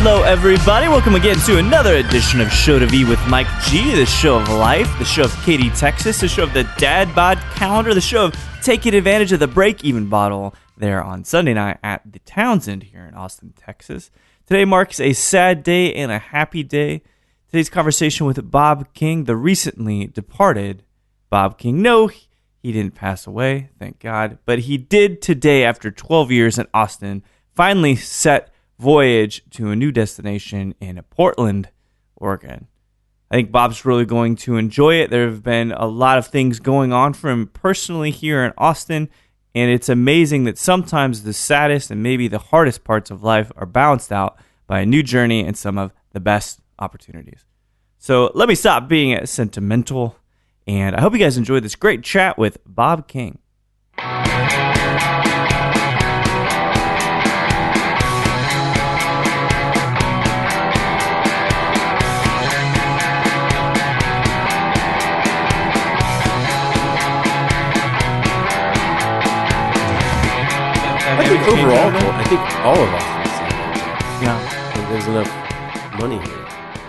Hello, everybody. Welcome again to another edition of Show to V with Mike G, the show of life, the show of Katy, Texas, the show of the Dad Bod Calendar, the show of taking advantage of the break-even bottle there on Sunday night at the Townsend here in Austin, Texas. Today marks a sad day and a happy day. Today's conversation with Bob King, the recently departed Bob King. No, he didn't pass away, thank God, but he did today after 12 years in Austin, finally set voyage to a new destination in Portland, Oregon. I think Bob's really going to enjoy it. There have been a lot of things going on for him personally here in Austin, and it's amazing that sometimes the saddest and maybe the hardest parts of life are balanced out by a new journey and some of the best opportunities. So let me stop being sentimental, and I hope you guys enjoyed this great chat with Bob King. Overall, I think all of us. Yeah. Like there's enough money here.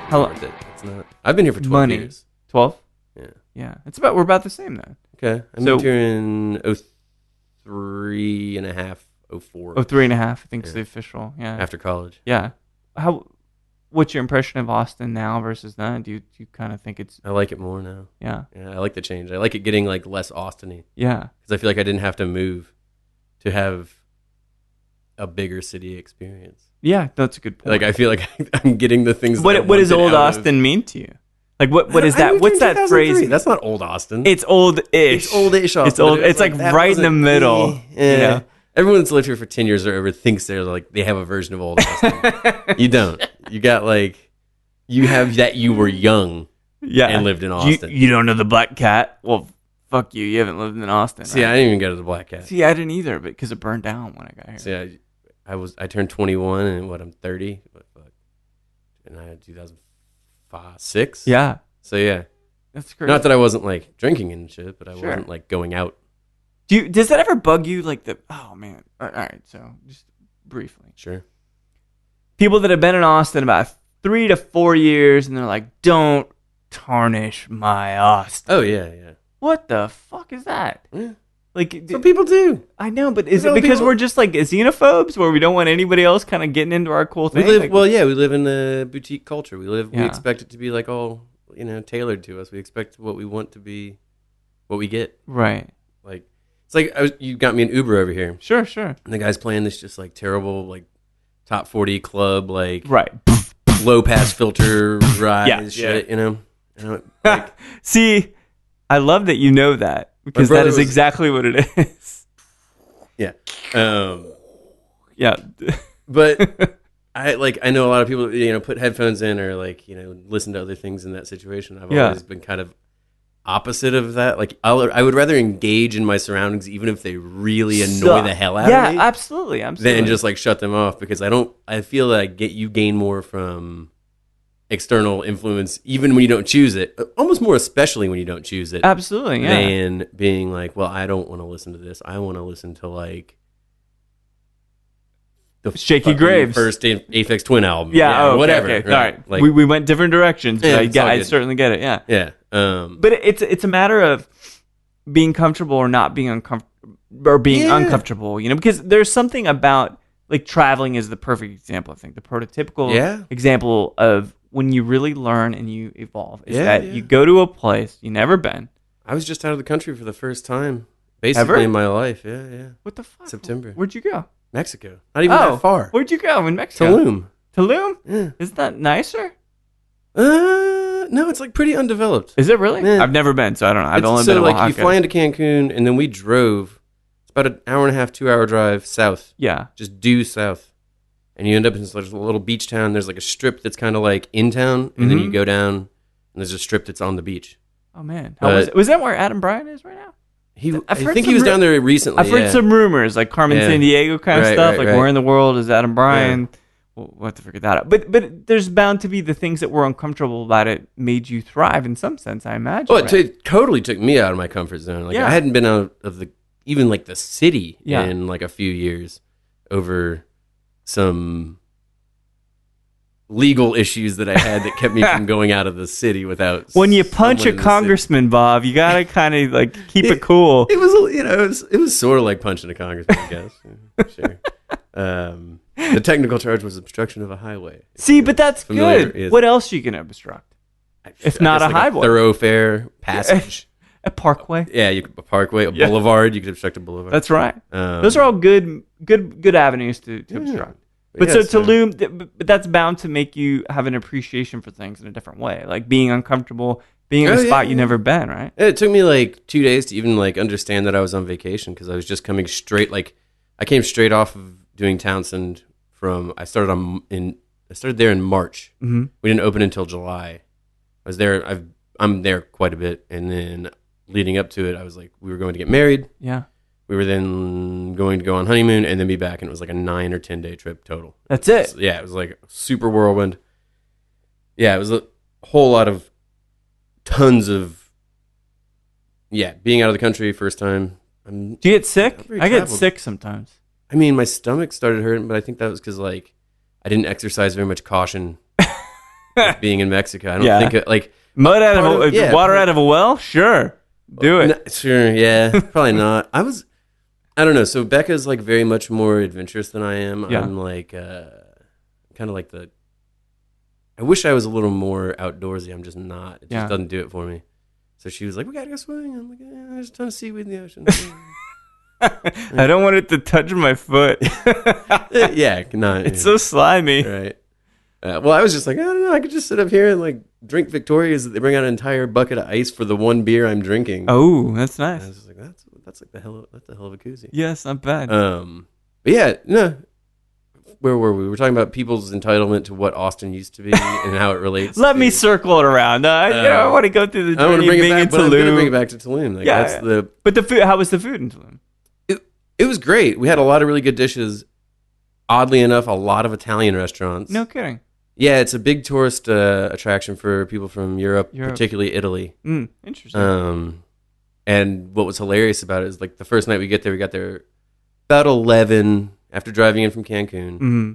How long? It's not. I've been here for 12 years. 12? Yeah. Yeah. We're about the same then. Okay. I moved here in 03 and a half, 04. 03 and a half, I think is the official. Yeah. After college. Yeah. What's your impression of Austin now versus then? Do you kind of think it's... I like it more now. Yeah. Yeah, I like the change. I like it getting like less Austin-y. Yeah. Because I feel like I didn't have to move to have a bigger city experience. Yeah, that's a good point. Like I feel like I'm getting the things. What does old Austin mean to you? Like what is that? What's that phrase? That's not old Austin. It's old-ish. It's old-ish Austin. It's old. It's like right in the middle. Yeah. You know? Everyone that's lived here for 10 years or over thinks they're like they have a version of old Austin. You don't. You got like you have that you were young. Yeah. And lived in Austin. You don't know the Black Cat? Well, fuck you. You haven't lived in Austin. See, right? I didn't even go to the Black Cat. See, I didn't either, but because it burned down when I got here. See, I turned 21 and I'm 30. And I had 2005, 6. Yeah. So yeah. That's crazy. Not that I wasn't like drinking and shit, but I wasn't like going out. Does that ever bug you? Like oh man. All right. So just briefly. Sure. People that have been in Austin about 3 to 4 years and they're like, don't tarnish my Austin. Oh yeah. Yeah. What the fuck is that? Yeah. Like, some people do. I know, but is it because we're just like xenophobes, where we don't want anybody else kind of getting into our cool thing? We live in a boutique culture. We expect it to be like all tailored to us. We expect what we want to be, what we get. Right. Like it's like you got me an Uber over here. Sure. And the guy's playing this just like terrible like top 40 club like right low pass filter ride shit. Like, see. I love that you know that because that is exactly what it is. Yeah. Yeah. But I know a lot of people, put headphones in or like, listen to other things in that situation. I've always been kind of opposite of that. Like I would rather engage in my surroundings even if they really annoy the hell out of me. Yeah, absolutely. Than just like shut them off because I feel like you gain more from external influence, even when you don't choose it, almost more especially when you don't choose it. Absolutely, yeah. Than being like, well, I don't want to listen to this. I want to listen to like the Shaky Graves first Aphex Twin album. Yeah, whatever. Okay. Right? All right. Like, we went different directions, but I certainly get it. Yeah. Yeah. But it's a matter of being comfortable or not being uncomfortable or being uncomfortable, because there's something about like traveling is the perfect example, I think. The prototypical example of when you really learn and you evolve is that you go to a place you've never been. I was just out of the country for the first time, basically in my life. Yeah. What the fuck? September. Where'd you go? Mexico. Not even that far. Where'd you go in Mexico? Tulum? Yeah. Isn't that nicer? No, it's like pretty undeveloped. Is it really? Yeah. I've never been, so I don't know. I've only been to Oaxaca. You fly into Cancun, and then we drove It's about an hour and a half, 2-hour drive south. Yeah. Just due south. And you end up in this little beach town. There's like a strip that's kind of like in town, and then you go down, and there's a strip that's on the beach. Oh, man. Was that where Adam Bryan is right now? I think he was down there recently. I've heard some rumors, like Carmen Sandiego kind of stuff. Like, where in the world is Adam Bryan? Yeah. We'll have to figure that out. But there's bound to be the things that were uncomfortable about it made you thrive in some sense, I imagine. Well, it totally took me out of my comfort zone. Like, I hadn't been out of even the city in like a few years over some legal issues that I had that kept me from going out of the city without. When you punch a congressman, Bob, you gotta kind of like keep it cool. It was it was sort of like punching a congressman, I guess. Sure. The technical charge was obstruction of a highway. See, but that's good. Yes. What else are you gonna obstruct? If not a highway, a thoroughfare, passage, a parkway. Yeah, a parkway, a boulevard. You could obstruct a boulevard. That's right. Those are all good avenues to obstruct. But but that's bound to make you have an appreciation for things in a different way, like being uncomfortable, being in a spot you've never been, right? It took me like 2 days to even like understand that I was on vacation because I was just coming straight. Like I came straight off of doing Townsend I started there in March. Mm-hmm. We didn't open until July. I was there. I'm there quite a bit, and then leading up to it, I was like, we were going to get married. Yeah. We were then going to go on honeymoon and then be back, and it was like a 9 or 10 day trip total. That's it. It was like a super whirlwind. Yeah, it was a whole lot of tons of being out of the country first time. Do you get sick? I get sick sometimes. I mean, my stomach started hurting, but I think that was because like I didn't exercise very much caution being in Mexico. I don't think like water out of a well. Sure, do it. No, sure, yeah, probably not. I don't know. So Becca's like very much more adventurous than I am. Yeah. I'm like kind of like I wish I was a little more outdoorsy. I'm just not. It just doesn't do it for me. So she was like, "We gotta go swimming." I'm like, "There's a ton of seaweed in the ocean." I don't want it to touch my foot. It's so slimy. Right. Well, I was just like, I don't know. I could just sit up here and like drink Victoria's. They bring out an entire bucket of ice for the one beer I'm drinking. Oh, that's nice. And I was just like, that's like the hell of a koozie. Yes, not bad. But yeah, no. Where were we? We were talking about people's entitlement to what Austin used to be and how it relates. Let me circle it around. I want to go through the journey of being in Tulum. I'm going to bring it back to Tulum. Like, But the food. How was the food in Tulum? It was great. We had a lot of really good dishes. Oddly enough, a lot of Italian restaurants. No kidding. Yeah, it's a big tourist attraction for people from Europe, particularly Italy. Interesting. And what was hilarious about it is like the first night we got there about 11 after driving in from Cancun. Mm-hmm.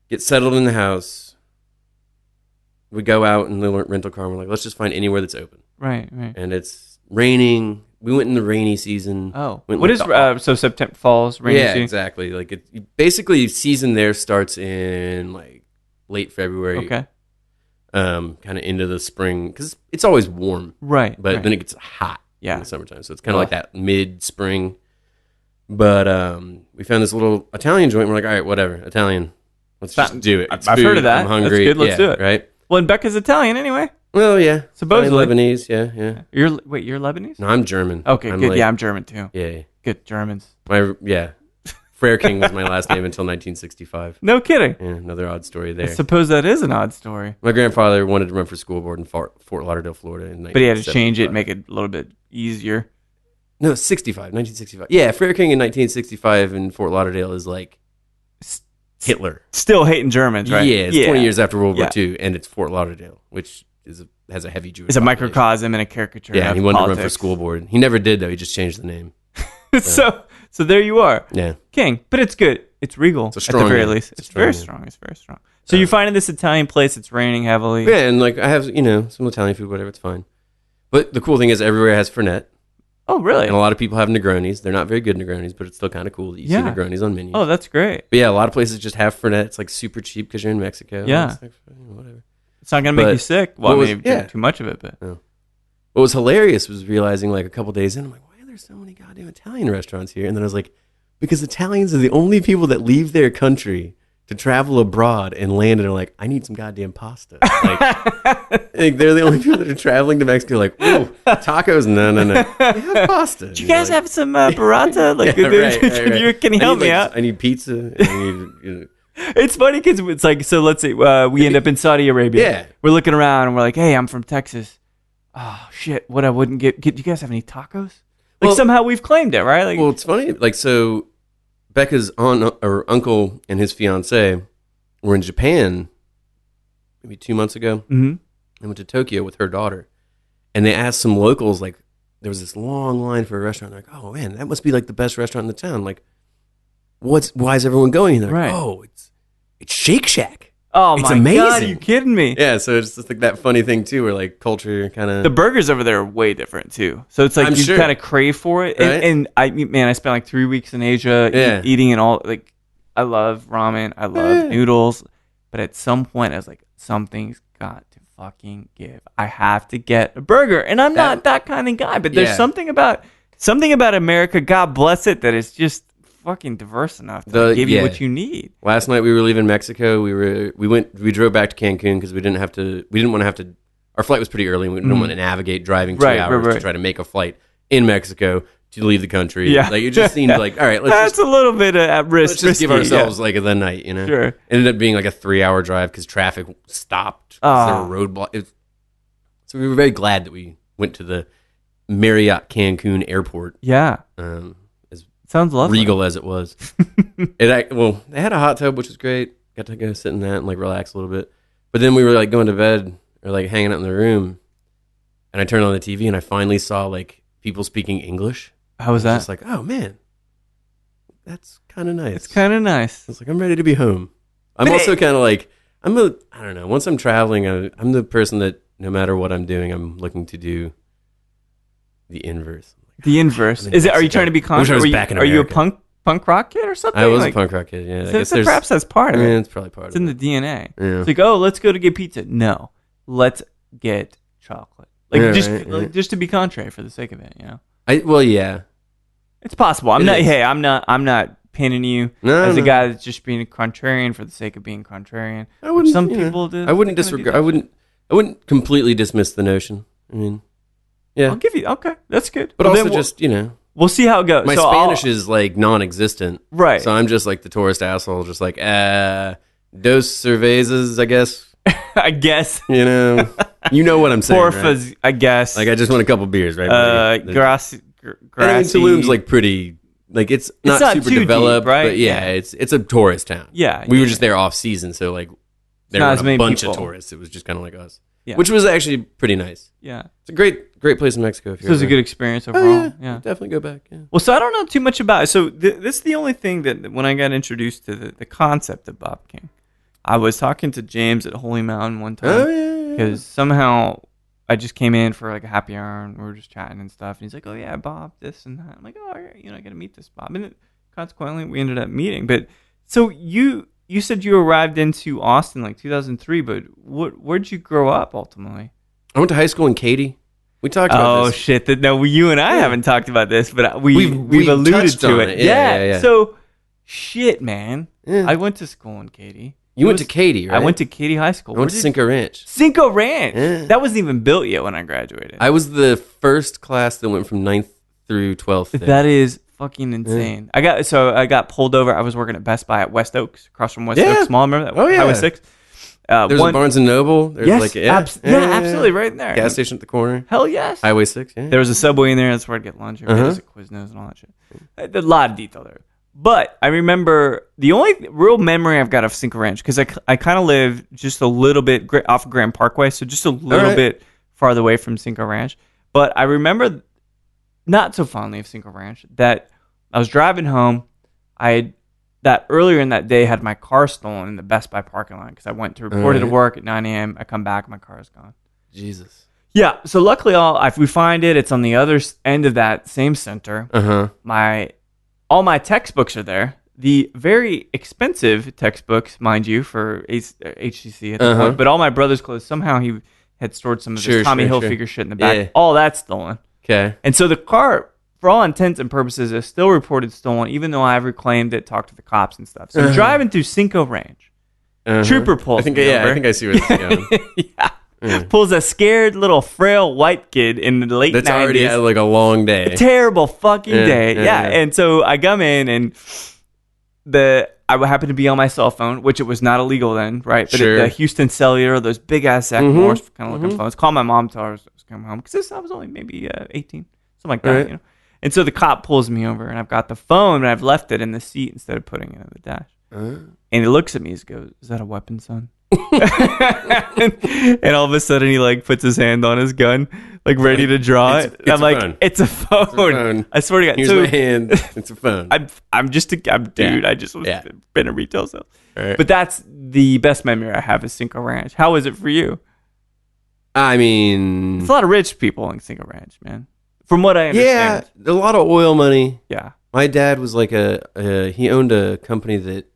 Get settled in the house. We go out in the rental car and we're like, let's just find anywhere that's open. Right. And it's raining. We went in the rainy season. Oh, what is so September falls rainy season? Yeah, exactly. Like basically season there starts in like late February. Okay. Kind of into the spring because it's always warm. Right. But then it gets hot in the summertime, so it's kind of like that mid spring. But we found this little Italian joint. We're like, all right, whatever, Italian. Let's just do it. I've heard of that. I'm hungry. That's good. Let's do it. Right. Well, and Becca's Italian anyway. Well, yeah. Supposedly. Lebanese, yeah. You're Lebanese? No, I'm German. Okay, good. I'm German too. Yeah. Good, Germans. Frere King was my last name until 1965. No kidding. Yeah, another odd story there. I suppose that is an odd story. My grandfather wanted to run for school board in Fort Lauderdale, Florida. But he had to change it, make it a little bit easier. No, 1965. Yeah, Frere King in 1965 in Fort Lauderdale is like Hitler. Still hating Germans, right? Yeah, it's 20 years after World War II, and it's Fort Lauderdale, which has a heavy Jewish It's a microcosm and a caricature. Yeah, and he wanted to run for school board. He never did, though. He just changed the name. So there you are. Yeah. King. But it's good. It's regal, at the very least. It's very strong. It's very strong. So you're finding this Italian place. It's raining heavily. Yeah, and like I have, some Italian food, whatever. It's fine. But the cool thing is everywhere has Fernet. Oh, really? And a lot of people have Negronis. They're not very good Negronis, but it's still kind of cool that you see Negronis on menus. Oh, that's great. But yeah, a lot of places just have Fernet. It's like super cheap because you're in Mexico. Yeah. It's like, whatever. It's not going to make you sick. Well, maybe drink too much of it, but. No. What was hilarious was realizing like a couple days in, I'm like, why are there so many goddamn Italian restaurants here? And then I was like, because Italians are the only people that leave their country to travel abroad and land and are like, I need some goddamn pasta. Like, Like, they're the only people that are traveling to Mexico. Like, oh, tacos? No. We have pasta. Do you guys have some burrata? Like, right. Can you help me out? I need pizza. It's funny because it's like, so let's say we end up in Saudi Arabia. Yeah. We're looking around and we're like, hey, I'm from Texas. Oh, shit. What I wouldn't get. Do you guys have any tacos? Like, somehow we've claimed it, right? Like, well, it's funny. Like, so Becca's uncle and his fiance were in Japan maybe 2 months ago. Mm-hmm. I went to Tokyo with her daughter, and they asked some locals, like, there was this long line for a restaurant. Like, oh man, that must be like the best restaurant in the town. Like, why is everyone going? And they're like, oh, it's Shake Shack. Oh it's my amazing. God, are you kidding me? Yeah, so it's just like that funny thing too, where like culture kind of. The burgers over there are way different too. So it's like you kind of crave for it. Right? And I spent like 3 weeks in Asia eating and all. Like, I love ramen, I love noodles, but at some point I was like, something's got to fucking give. I have to get a burger, and I'm not that kind of guy. But there's something about America. God bless it, that it's just fucking diverse enough to give you what you need. Last night we were leaving Mexico. We drove back to Cancun because we didn't want to have to. Our flight was pretty early, and we didn't want to navigate driving 2 hours to try to make a flight in Mexico to leave the country. Yeah. Like, it just seemed like, all right, that's a little bit at risk. Let's just give ourselves like the night, you know. Sure. Ended up being like a 3-hour drive because traffic stopped. There were roadblocks. So we were very glad that we went to the Marriott Cancun airport. Yeah. Sounds lovely. Regal as it was. They had a hot tub, which was great. Got to go sit in that and like relax a little bit. But then we were like going to bed or like hanging out in the room, and I turned on the TV and I finally saw like people speaking English. How was that? Just like, oh man, that's kind of nice. It's kind of nice. It's like, I'm ready to be home. I'm also kind of like, I don't know. Once I'm traveling, I'm the person that no matter what I'm doing, I'm looking to do the inverse. The inverse. Is it? Are you trying to be conscious? Are you a punk rock kid or something? I was a punk rock kid. Yeah. So perhaps that's part of it. It's probably part of it. It's in the DNA. Yeah. It's like, oh, let's go to get pizza. No, let's get chocolate. Like, just to be contrary for the sake of it, you know. It's possible. I'm not pinning you as a guy that's just being a contrarian for the sake of being contrarian. Some people do. I wouldn't disregard. I wouldn't completely dismiss the notion. I mean, yeah. I'll give you. Okay, that's good. But also, just, you know, we'll see how it goes. My Spanish is like non-existent, right? So I'm just like the tourist asshole, just like dos cervezas, I guess. I guess. You know what I'm saying. Porfas, right? I guess. Like, I just want a couple beers, right? Grassy. Tulum's like pretty. Like, it's not super developed, deep, right? But it's a tourist town. Yeah, we were just there off season, so like there were a bunch of tourists. It was just kind of like us, which was actually pretty nice. Yeah, it's a great place in Mexico. If it was a good experience overall. Yeah, definitely go back. Yeah. Well, so I don't know too much about it. So this is the only thing that when I got introduced to the concept of Bob King, I was talking to James at Holy Mountain one time because somehow I just came in for like a happy hour and we were just chatting and stuff. And he's like, "Oh yeah, Bob, this and that." I'm like, "Oh, yeah, I got to meet this Bob." And consequently, we ended up meeting. But so you said you arrived into Austin like 2003, but where'd you grow up ultimately? I went to high school in Katy. We talked about this. Oh shit! You and I haven't talked about this, but we've alluded to it. Yeah. So shit, man. Yeah. I went to school in Katy. You went to Katy, right? I went to Katy High School. I went to Cinco Ranch. Cinco Ranch. Yeah. That wasn't even built yet when I graduated. I was the first class that went from 9th through 12th. That is fucking insane. Yeah. I got pulled over. I was working at Best Buy at West Oaks, across from West Oaks Mall. Remember that? Oh, yeah. Highway 6. There's a Barnes & Noble. There's absolutely, right in there. Gas station at the corner. Hell yes. Highway 6, yeah. There was a Subway in there. That's where I'd get lunch. There's a Quiznos and all that shit. A lot of detail there. But I remember the only real memory I've got of Cinco Ranch, because I kind of live just a little bit off of Grand Parkway, so just a little bit farther away from Cinco Ranch. But I remember not so fondly of Cinco Ranch that I was driving home. That earlier in that day had my car stolen in the Best Buy parking lot because I went to report it at work at 9 a.m. I come back, my car is gone. Jesus. Yeah, so luckily, if we find it, it's on the other end of that same center. All my textbooks are there. The very expensive textbooks, mind you, for HCC at the point. But all my brother's clothes, somehow he had stored some of his Tommy Hilfiger shit in the back. Yeah. All that's stolen. Okay. And so the car, for all intents and purposes, is still reported stolen, even though I've reclaimed it, talked to the cops and stuff. So I'm driving through Cinco Ranch. Trooper pulls me over. I think I see where it's going. Yeah. pulls a scared little frail white kid in the late 90s. That's already had like a long day. A terrible fucking day. Yeah. And so I come in and I would happen to be on my cell phone, which it was not illegal then, right? But the Houston Cellular, those big ass Sackmores kind of looking phones. Call my mom, tell her I was coming home because I was only maybe 18, something like that, you know. And so the cop pulls me over, and I've got the phone, and I've left it in the seat instead of putting it in the dash. And he looks at me, and goes, "Is that a weapon, son?" and all of a sudden, he like puts his hand on his gun, like ready to draw it. It's I'm like, phone. "It's a phone." I swear to God. Here's my hand. It's a phone. I'm dude. I just was been a retail sales. Right. But that's the best memory I have is Cinco Ranch. How is it for you? I mean, it's a lot of rich people in Cinco Ranch, man. From what I understand. Yeah, a lot of oil money. Yeah. My dad was like he owned a company that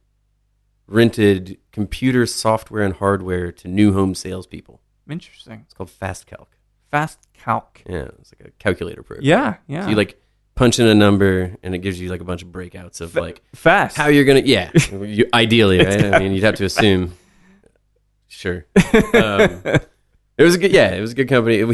rented computer software and hardware to new home salespeople. Interesting. It's called Fast Calc. Fast Calc. Yeah, it's like a calculator program. Yeah, yeah. So you like punch in a number and it gives you like a bunch of breakouts of like fast how you're gonna ideally, right? I mean, you'd have to assume. Sure. It was a good company. It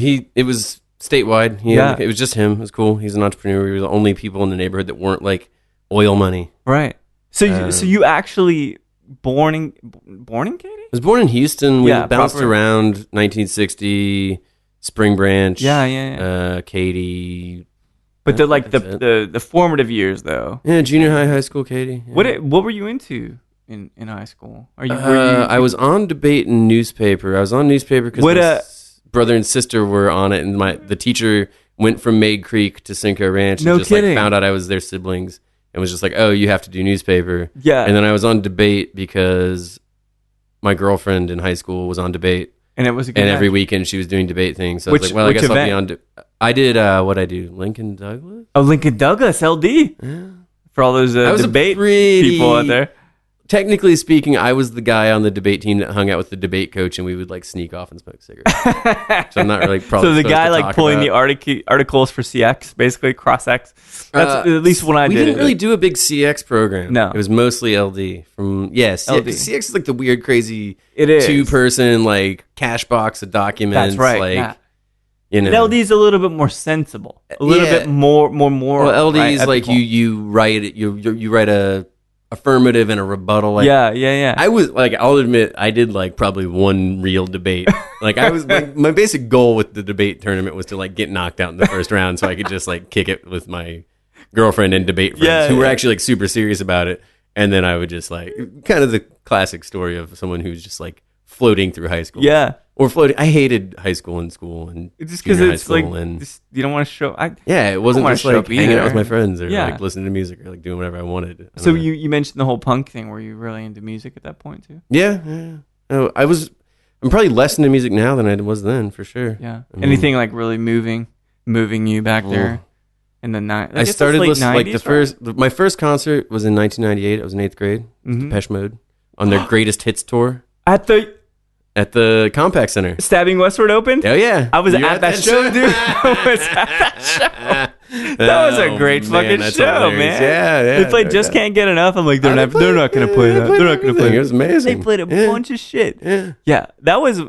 was statewide. It was just him. It was cool. He's an entrepreneur. We were the only people in the neighborhood that weren't like oil money. Right. So you actually born in Katy? I was born in Houston. We bounced around 1960, Spring Branch. Katy. But the formative years though. Yeah, junior high school, Katy. Yeah. What were you into in high school? I was on debate and newspaper. I was on newspaper because brother and sister were on it, and the teacher went from Maid Creek to Cinco Ranch and just like found out I was their siblings and was just like, "Oh, you have to do newspaper." Yeah. And then I was on debate because my girlfriend in high school was on debate, and it was a good every weekend she was doing debate things. So I was like, "Well, I guess I'll be on." I did what I do, Lincoln Douglas. Oh, Lincoln Douglas, LD. Yeah. For all those debate people out there. Technically speaking, I was the guy on the debate team that hung out with the debate coach, and we would like sneak off and smoke cigarettes. So I'm not really probably. So the guy like pulling the articles for CX, basically cross X. That's at least when I did. We didn't really do a big CX program. No, it was mostly LD. LD. CX is like the weird, crazy. It is 2-person like cash box of documents. That's right. Like, you know, LD is a little bit more sensible, a little bit more moral. Well, LD is like you write it. You write a affirmative and a rebuttal. Like, yeah. I was like, I'll admit, I did like probably one real debate. Like I was, my basic goal with the debate tournament was to like get knocked out in the first round, so I could just like kick it with my girlfriend and debate friends who were actually like super serious about it. And then I would just like kind of the classic story of someone who's just like floating through high school. Yeah. Or floating. I hated high school and just because it's like you don't want to show. It wasn't just like hanging out with my friends or like listening to music or like doing whatever I wanted. So you mentioned the whole punk thing. Were you really into music at that point too? Yeah. No, I'm probably less into music now than I was then, for sure. Yeah. Anything like really moving you back there in the night? I started listening like my first concert was in 1998. I was in 8th grade. Depeche Mode on their Greatest Hits tour at the Compact Center. Stabbing Westward opened? Oh, yeah. I was at that show, dude. I was at that show. That was a great fucking show, man. Yeah. They played Just Can't Get Enough. I'm like, they're not going to play that. They're not going to play it. It was amazing. They played a bunch of shit. Yeah. That was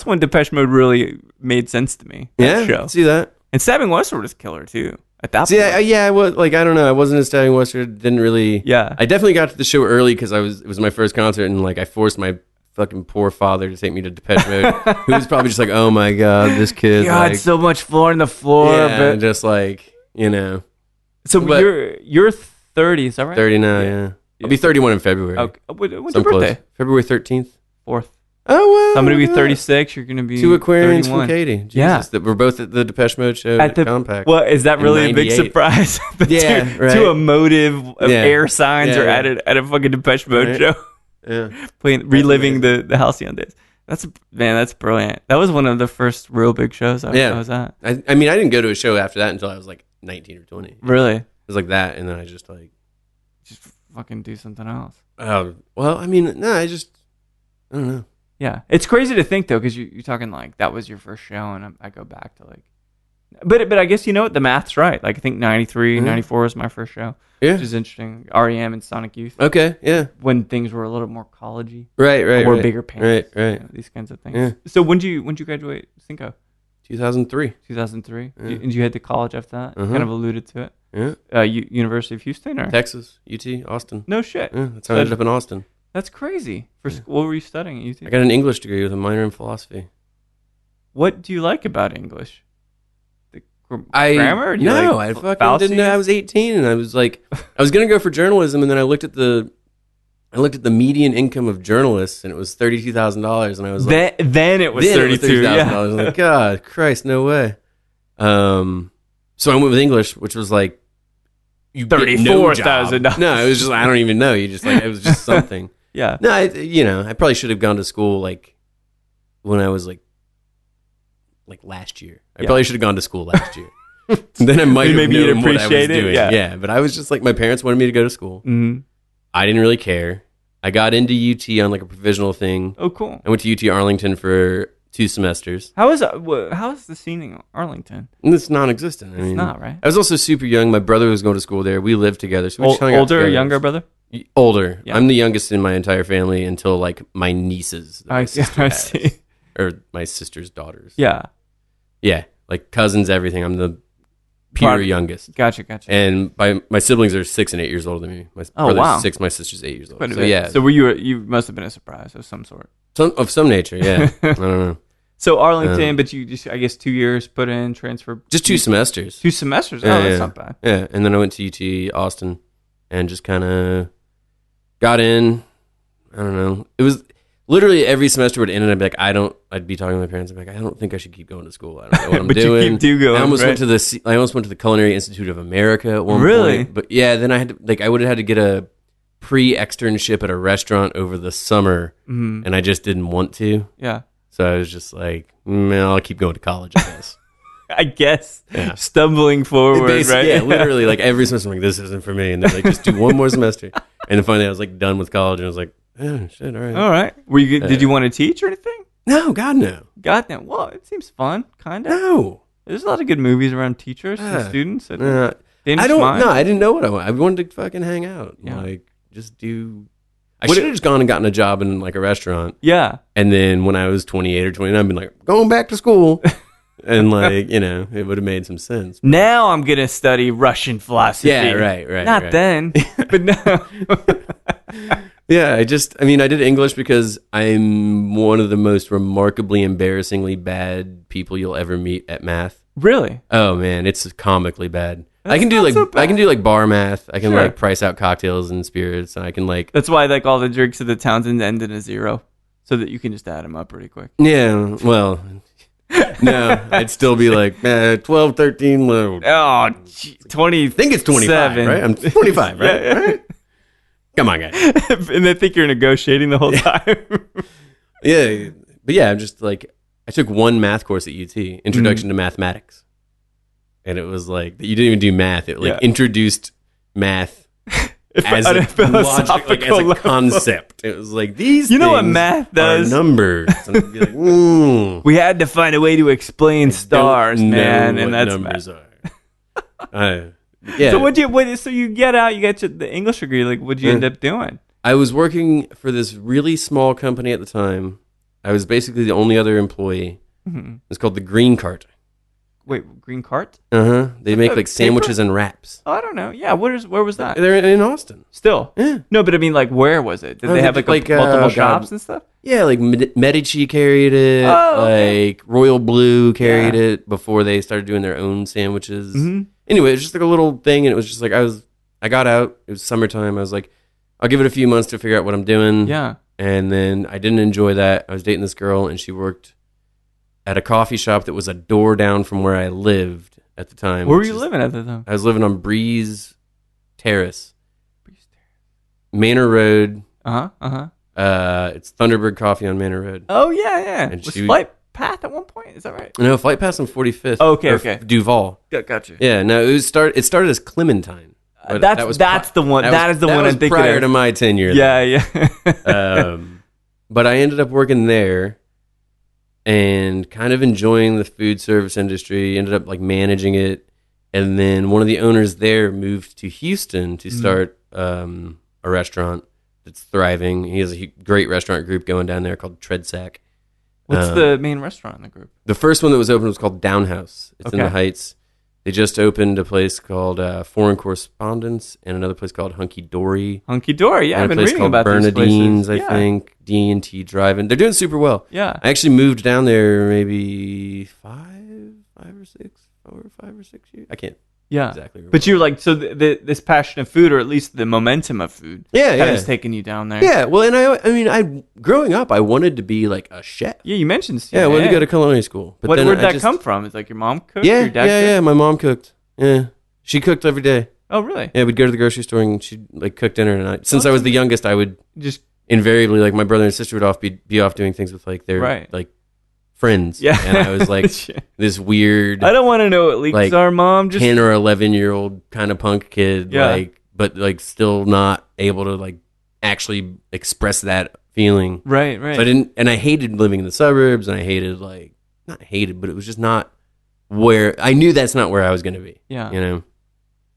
when Depeche Mode really made sense to me. That show. See that. And Stabbing Westward was killer, too. At that point. Yeah, I was like, I don't know. I wasn't a Stabbing Westward. Didn't really. Yeah. I definitely got to the show early because it was my first concert, and like I forced my fucking poor father to take me to Depeche Mode, who was probably just like, "Oh my god, this kid!" God, like, so much floor on the floor. Yeah, but just like So you're 30, is that right? 30 now. Yeah. I'll be 31 in February. Okay. When's your birthday? Close. February 13th. 4th. Oh wow! So I'm gonna be 36. You're gonna be 2 Aquarians 31. from Katy. Jesus, that we're both at the Depeche Mode show at the Compact. Well, is that really a big surprise? Two emotive air signs are at a fucking Depeche Mode show. Yeah, reliving the halcyon days. That's brilliant. That was one of the first real big shows I was at. I mean, I didn't go to a show after that until I was like 19 or 20. Really? It was like that, and then I just fucking do something else. Well, I mean, no, I don't know. Yeah, it's crazy to think though, because you're talking like that was your first show, and I go back to like But I guess you know what? The math's right. Like I think 93, 94 was my first show. Yeah. Which is interesting. REM and Sonic Youth. Okay, yeah. When things were a little more college-y. Right. Or bigger pants. Right. You know, these kinds of things. Yeah. So when did you graduate Cinco? 2003. 2003. Yeah. And you head to college after that? Kind of alluded to it. Yeah. University of Houston or? Texas, UT, Austin. No shit. Yeah, that's how I ended up in Austin. That's crazy. For school, what were you studying at UT? I got an English degree with a minor in philosophy. What do you like about English? Grammar? No, I fucking didn't know. I was 18 and I was like, I was going to go for journalism, and then I looked at the median income of journalists, and it was $32,000, and I was like, then it was $32,000. Yeah. I was like, God, Christ, no way. So I went with English, which was like $34,000. No, it was just I don't even know. You just like it was just something. Yeah. No, I probably should have gone to school like when I was like last year. I probably should have gone to school last year. Then I might have maybe known you'd what I was appreciate it. doing. Yeah, but I was just like my parents wanted me to go to school. Mm-hmm. I didn't really care. I got into UT on like a provisional thing. Oh, cool. I went to UT Arlington for 2 semesters. How is the scene in Arlington? And it's non-existent. It's not, right? I was also super young. My brother was going to school there. We lived together. So we just hung out older or together. younger brother? Older. Yeah. I'm the youngest in my entire family until like my nieces. I see. Or my sister's daughters. Yeah. Yeah. Like cousins, everything. I'm the pure youngest. Gotcha. And my siblings are 6 and 8 years older than me. My brother's 6, my sister's 8 years old. So yeah. So you must have been a surprise of some sort. Of some nature, yeah. I don't know. So Arlington, but you just, I guess, 2 years put in, transfer. Just 2 semesters. 2 semesters? That's not bad. Yeah, and then I went to UT Austin and just kind of got in. I don't know. It was literally every semester would end and I'd be like, I'd be talking to my parents. I'd be like, I don't think I should keep going to school. I don't know what I'm but doing. You keep going, I almost right? went to the Culinary Institute of America at one really? point. But yeah, then I had to, I would have had to get a pre-externship at a restaurant over the summer, and I just didn't want to. Yeah. So I was just like, I'll keep going to college, I guess. I guess. Yeah. Stumbling forward, right? Yeah, literally, like every semester, I'm like, this isn't for me. And they're like, just do one more semester. And then finally, I was like done with college, and I was like, oh, shit, all right. All right. Did you want to teach or anything? No, God, no. God, no. Well, it seems fun, kind of. No. There's a lot of good movies around teachers and students. I didn't know what I wanted. I wanted to fucking hang out. Yeah. Like, just do... I should have just gone and gotten a job in like a restaurant. Yeah. And then when I was 28 or 29, I'd been like, going back to school. And like, it would have made some sense. Now I'm going to study Russian philosophy. Yeah, right. Not then, but no. Yeah, I did English because I'm one of the most remarkably embarrassingly bad people you'll ever meet at math. Really? Oh man, it's comically bad. That's I can do so bad. I can do like bar math. I can Sure. like price out cocktails and spirits, and I can like. That's why like all the drinks at the Townsend end in a 0, so that you can just add them up pretty quick. Yeah, well, no, I'd still be like 12, 13. Well, oh, 20. I think it's 25, right? I'm 25, right? Yeah. Right? Come on, guys. And they think you're negotiating the whole time. Yeah, but yeah, I'm just like I took one math course at UT, Introduction to Mathematics. And it was like you didn't even do math. It introduced math as a philosophical as a concept. It was like these. You know what math does? Are numbers. And I'd be like, we had to find a way to explain stars, man, and that's numbers are. Yeah. So you get out, you get to the English degree. Like, what'd you end up doing? I was working for this really small company at the time. I was basically the only other employee. Mm-hmm. It's called the Green Cart. Wait, Green Cart? They make like sandwiches and wraps. Oh, I don't know. Yeah, where was that? They're in Austin. Still? Yeah. No, but I mean, like, where was it? Did they have multiple shops and stuff? Yeah, like Medici carried it. Oh, okay. Like Royal Blue carried it before they started doing their own sandwiches. Mm-hmm. Anyway, it was just like a little thing, and it was just like I got out. It was summertime. I was like, I'll give it a few months to figure out what I'm doing. Yeah. And then I didn't enjoy that. I was dating this girl, and she worked at a coffee shop that was a door down from where I lived at the time. Where were you living at the time? I was living on Breeze Terrace. Manor Road. It's Thunderbird Coffee on Manor Road. Oh, yeah. And was Flight Path at one point? Is that right? No, Flight Path on 45th. Oh, okay. Duval. Gotcha. Yeah, no, it started as Clementine. That's the one. That is the one I'm thinking prior of. to my tenure. Yeah. But I ended up working there. and kind of enjoying the food service industry. Ended up like managing it, and then one of the owners there moved to Houston to start a restaurant that's thriving. He has a great restaurant group going down there called Treadsack. What's the main restaurant in the group? The first one that was open was called Downhouse. It's in the Heights. They just opened a place called Foreign Correspondence and another place called Hunky Dory. Hunky Dory, yeah, I've been reading about Bernadine's, these places. I think. D&T Drive-In. They're doing super well. Yeah. I actually moved down there maybe 5 or 6 years. I can't exactly remember. But you're like, so this passion of food, or at least the momentum of food, has taken you down there. Yeah, well, and I mean, growing up, I wanted to be like a chef. Yeah, you mentioned. Yeah, I wanted to go to culinary school. But where'd that come from? It's like your mom cooked? Yeah, your dad cooked? yeah, my mom cooked. Yeah, she cooked every day. Oh, really? Yeah, we'd go to the grocery store and she'd like cook dinner. And since I was the youngest, I would just invariably, like, my brother and sister would be off doing things with like their like friends. Yeah, and I was like this weird. I don't want to know what leaks are, Mom. Just 10 or 11-year-old kind of punk kid. Yeah. Like, but like still not able to like actually express that feeling. Right. So I hated living in the suburbs, and I hated not hated, but it was just not where I knew that's not where I was going to be. Yeah, you know,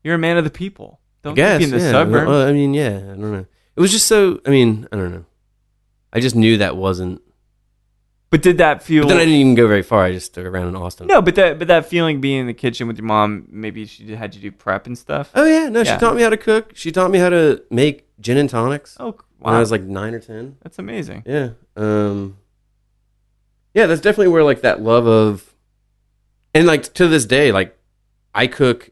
you're a man of the people. Don't be in the suburbs. Well, I mean, yeah, I don't know. It was just so. I mean, I don't know. I just knew that wasn't. But did that feel? But then I didn't even go very far. I just stuck around in Austin. No, but that feeling being in the kitchen with your mom, maybe she had you do prep and stuff. Oh yeah, no, she taught me how to cook. She taught me how to make gin and tonics. Oh, wow. When I was like 9 or 10. That's amazing. Yeah. Yeah, that's definitely where like that love of, and like to this day, like I cook.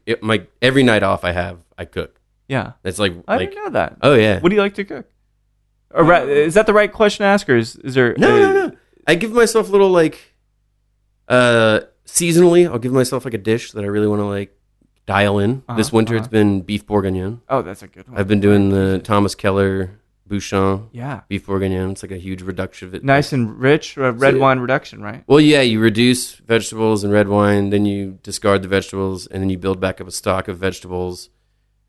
Every night off I cook. Yeah, it's like I didn't know that. Oh yeah. What do you like to cook? Or is that the right question to ask, or is there? No. I give myself little like, seasonally, I'll give myself like a dish that I really want to like dial in. This winter it's been beef bourguignon. Oh, that's a good one. I've been doing the Thomas Keller Bouchon. Yeah. Beef bourguignon. It's like a huge reduction of it. Nice and rich, red wine reduction, right? Well, yeah, you reduce vegetables and red wine, then you discard the vegetables, and then you build back up a stock of vegetables,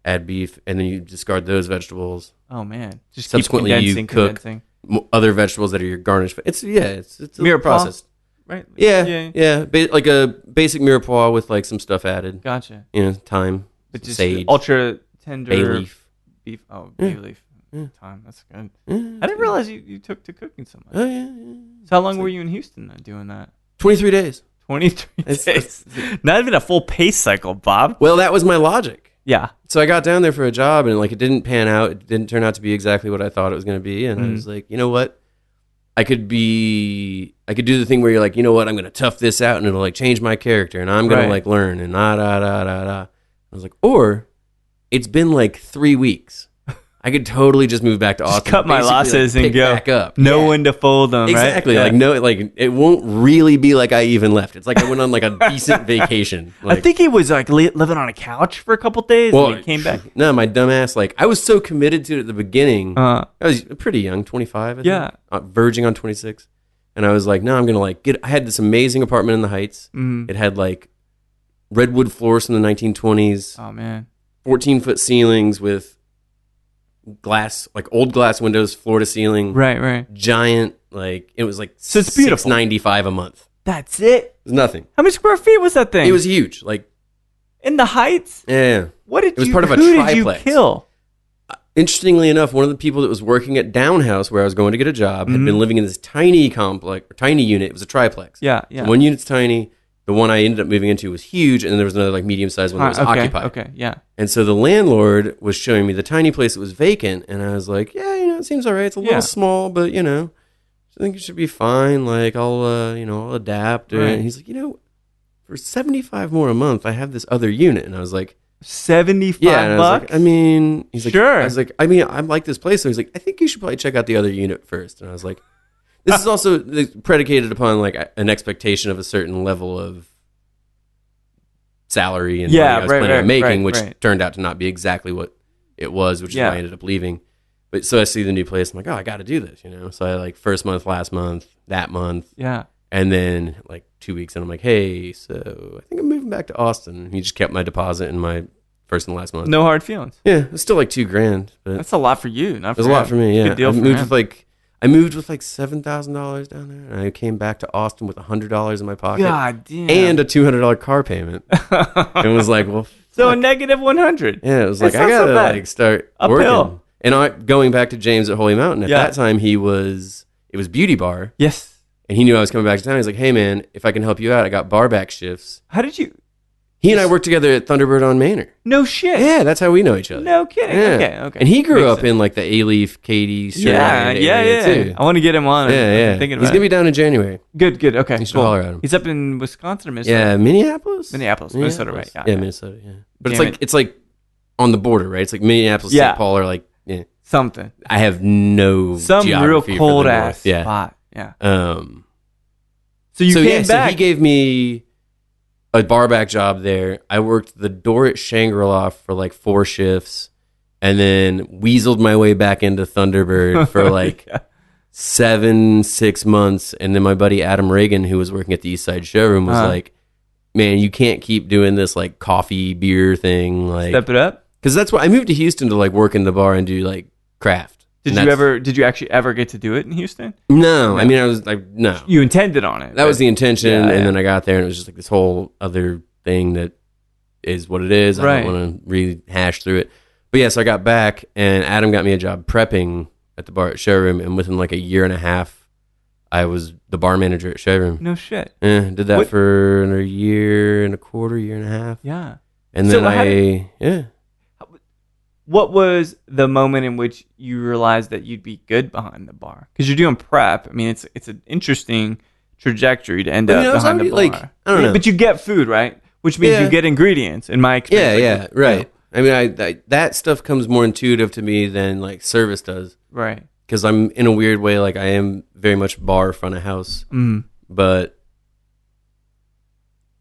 add beef, and then you discard those vegetables. Oh man. Just subsequently keep condensing. You cook other vegetables that are your garnish. It's a process. Right? Yeah. Like a basic mirepoix with like some stuff added. Gotcha. Thyme, but just sage, ultra tender bay leaf. Beef. Oh, bay leaf. Thyme. That's good. Yeah, I didn't realize you took to cooking so much. Oh yeah. So how long were you in Houston then doing that? 23 days. 23 days. Not even a full pace cycle, Bob. Well, that was my logic. Yeah. So I got down there for a job, and like it didn't pan out. It didn't turn out to be exactly what I thought it was going to be. And I was like, you know what? I could do the thing where you're like, you know what? I'm going to tough this out, and it'll like change my character, and I'm going to like learn, and I was like, or it's been like 3 weeks. I could totally just move back to Austin, cut my losses and go back up. Know when to fold them. Exactly. Right? Like no, like it won't really be like I even left. It's like I went on like a decent vacation. Like, I think he was like living on a couch for a couple days, and he came back. No, my dumbass. Like I was so committed to it at the beginning. I was pretty young, 25. I think, verging on 26, and I was like, no, I'm gonna like get. I had this amazing apartment in the Heights. It had like redwood floors from the 1920s. Oh man, 14-foot ceilings with glass, like old glass windows, floor to ceiling. Right. Giant, like it was like so it's beautiful. $695 a month. That's it. It was nothing. How many square feet was that thing? It was huge. Like in the Heights. Yeah. It was part of a who triplex. Did you kill? Interestingly enough, one of the people that was working at Downhouse, where I was going to get a job, had been living in this tiny unit. It was a triplex. Yeah. So one unit's tiny. The one I ended up moving into was huge, and then there was another like medium-sized one that was occupied. Okay, yeah. And so the landlord was showing me the tiny place that was vacant, and I was like, yeah, it seems all right. It's a little small, but I think it should be fine. Like I'll adapt. Right. And he's like, for $75 more a month, I have this other unit, and I was like, $75 and bucks? I mean, he's like, sure. I was like, I mean, I like this place. So he's like, I think you should probably check out the other unit first. And I was like, this is also predicated upon like an expectation of a certain level of salary and money I was planning on making, which turned out to not be exactly what it was, which is why I ended up leaving. But so I see the new place, I'm like, oh, I got to do this, So I like first month, last month, that month, and then like 2 weeks, and I'm like, hey, so I think I'm moving back to Austin. He just kept my deposit in my first and last month. No hard feelings. Yeah, it's still like $2,000, but that's a lot for you. Not for it was a lot for me. Yeah, Good deal I for moved him. with I moved with like $7,000 down there, and I came back to Austin with $100 in my pocket. God damn. And a $200 car payment. It was like, well, so a negative 100. Yeah, it was like, I gotta like start uphill. Working. And going back to James at Holy Mountain, at that time it was Beauty Bar. Yes. And he knew I was coming back to town. He's like, hey man, if I can help you out, I got bar back shifts. How did you? He and I worked together at Thunderbird on Manor. No shit. Yeah, that's how we know each other. No kidding. Yeah. Okay. And he grew up in like the A-Leaf, Katy, area too. I want to get him on. Yeah. He's going to be down in January. Good. Okay. You should holler at him. He's up in Wisconsin or Minnesota? Yeah, Minneapolis, Minnesota, right? Yeah, Minnesota, yeah. But it's like on the border, right? It's like Minneapolis, St. Paul are like, something. I have no some real cold ass spot. Yeah. So you came back. So he gave me a barback job there. I worked the door at Shangri-La for like 4 shifts, and then weaseled my way back into Thunderbird for like 6 months. And then my buddy Adam Reagan, who was working at the Eastside Showroom, was like, "Man, you can't keep doing this like coffee beer thing. Like, step it up." Because that's what I moved to Houston to like work in the bar and do like craft. Did you actually ever get to do it in Houston? No. I mean, I was like, no. You intended on it. That was the intention, and then I got there, and it was just like this whole other thing that is what it is. I don't want to rehash through it. But yeah, so I got back, and Adam got me a job prepping at the bar at Showroom, and within like a year and a half, I was the bar manager at Showroom. No shit. Yeah, did that for a year and a quarter, year and a half. Yeah. And then what was the moment in which you realized that you'd be good behind the bar? Because you're doing prep. I mean, it's an interesting trajectory to end up behind the bar. Like, I don't know. But you get food, right? Which means you get ingredients, in my experience. Right. I mean, I that stuff comes more intuitive to me than like service does. Right. Because I'm, in a weird way, like I am very much bar front of house. But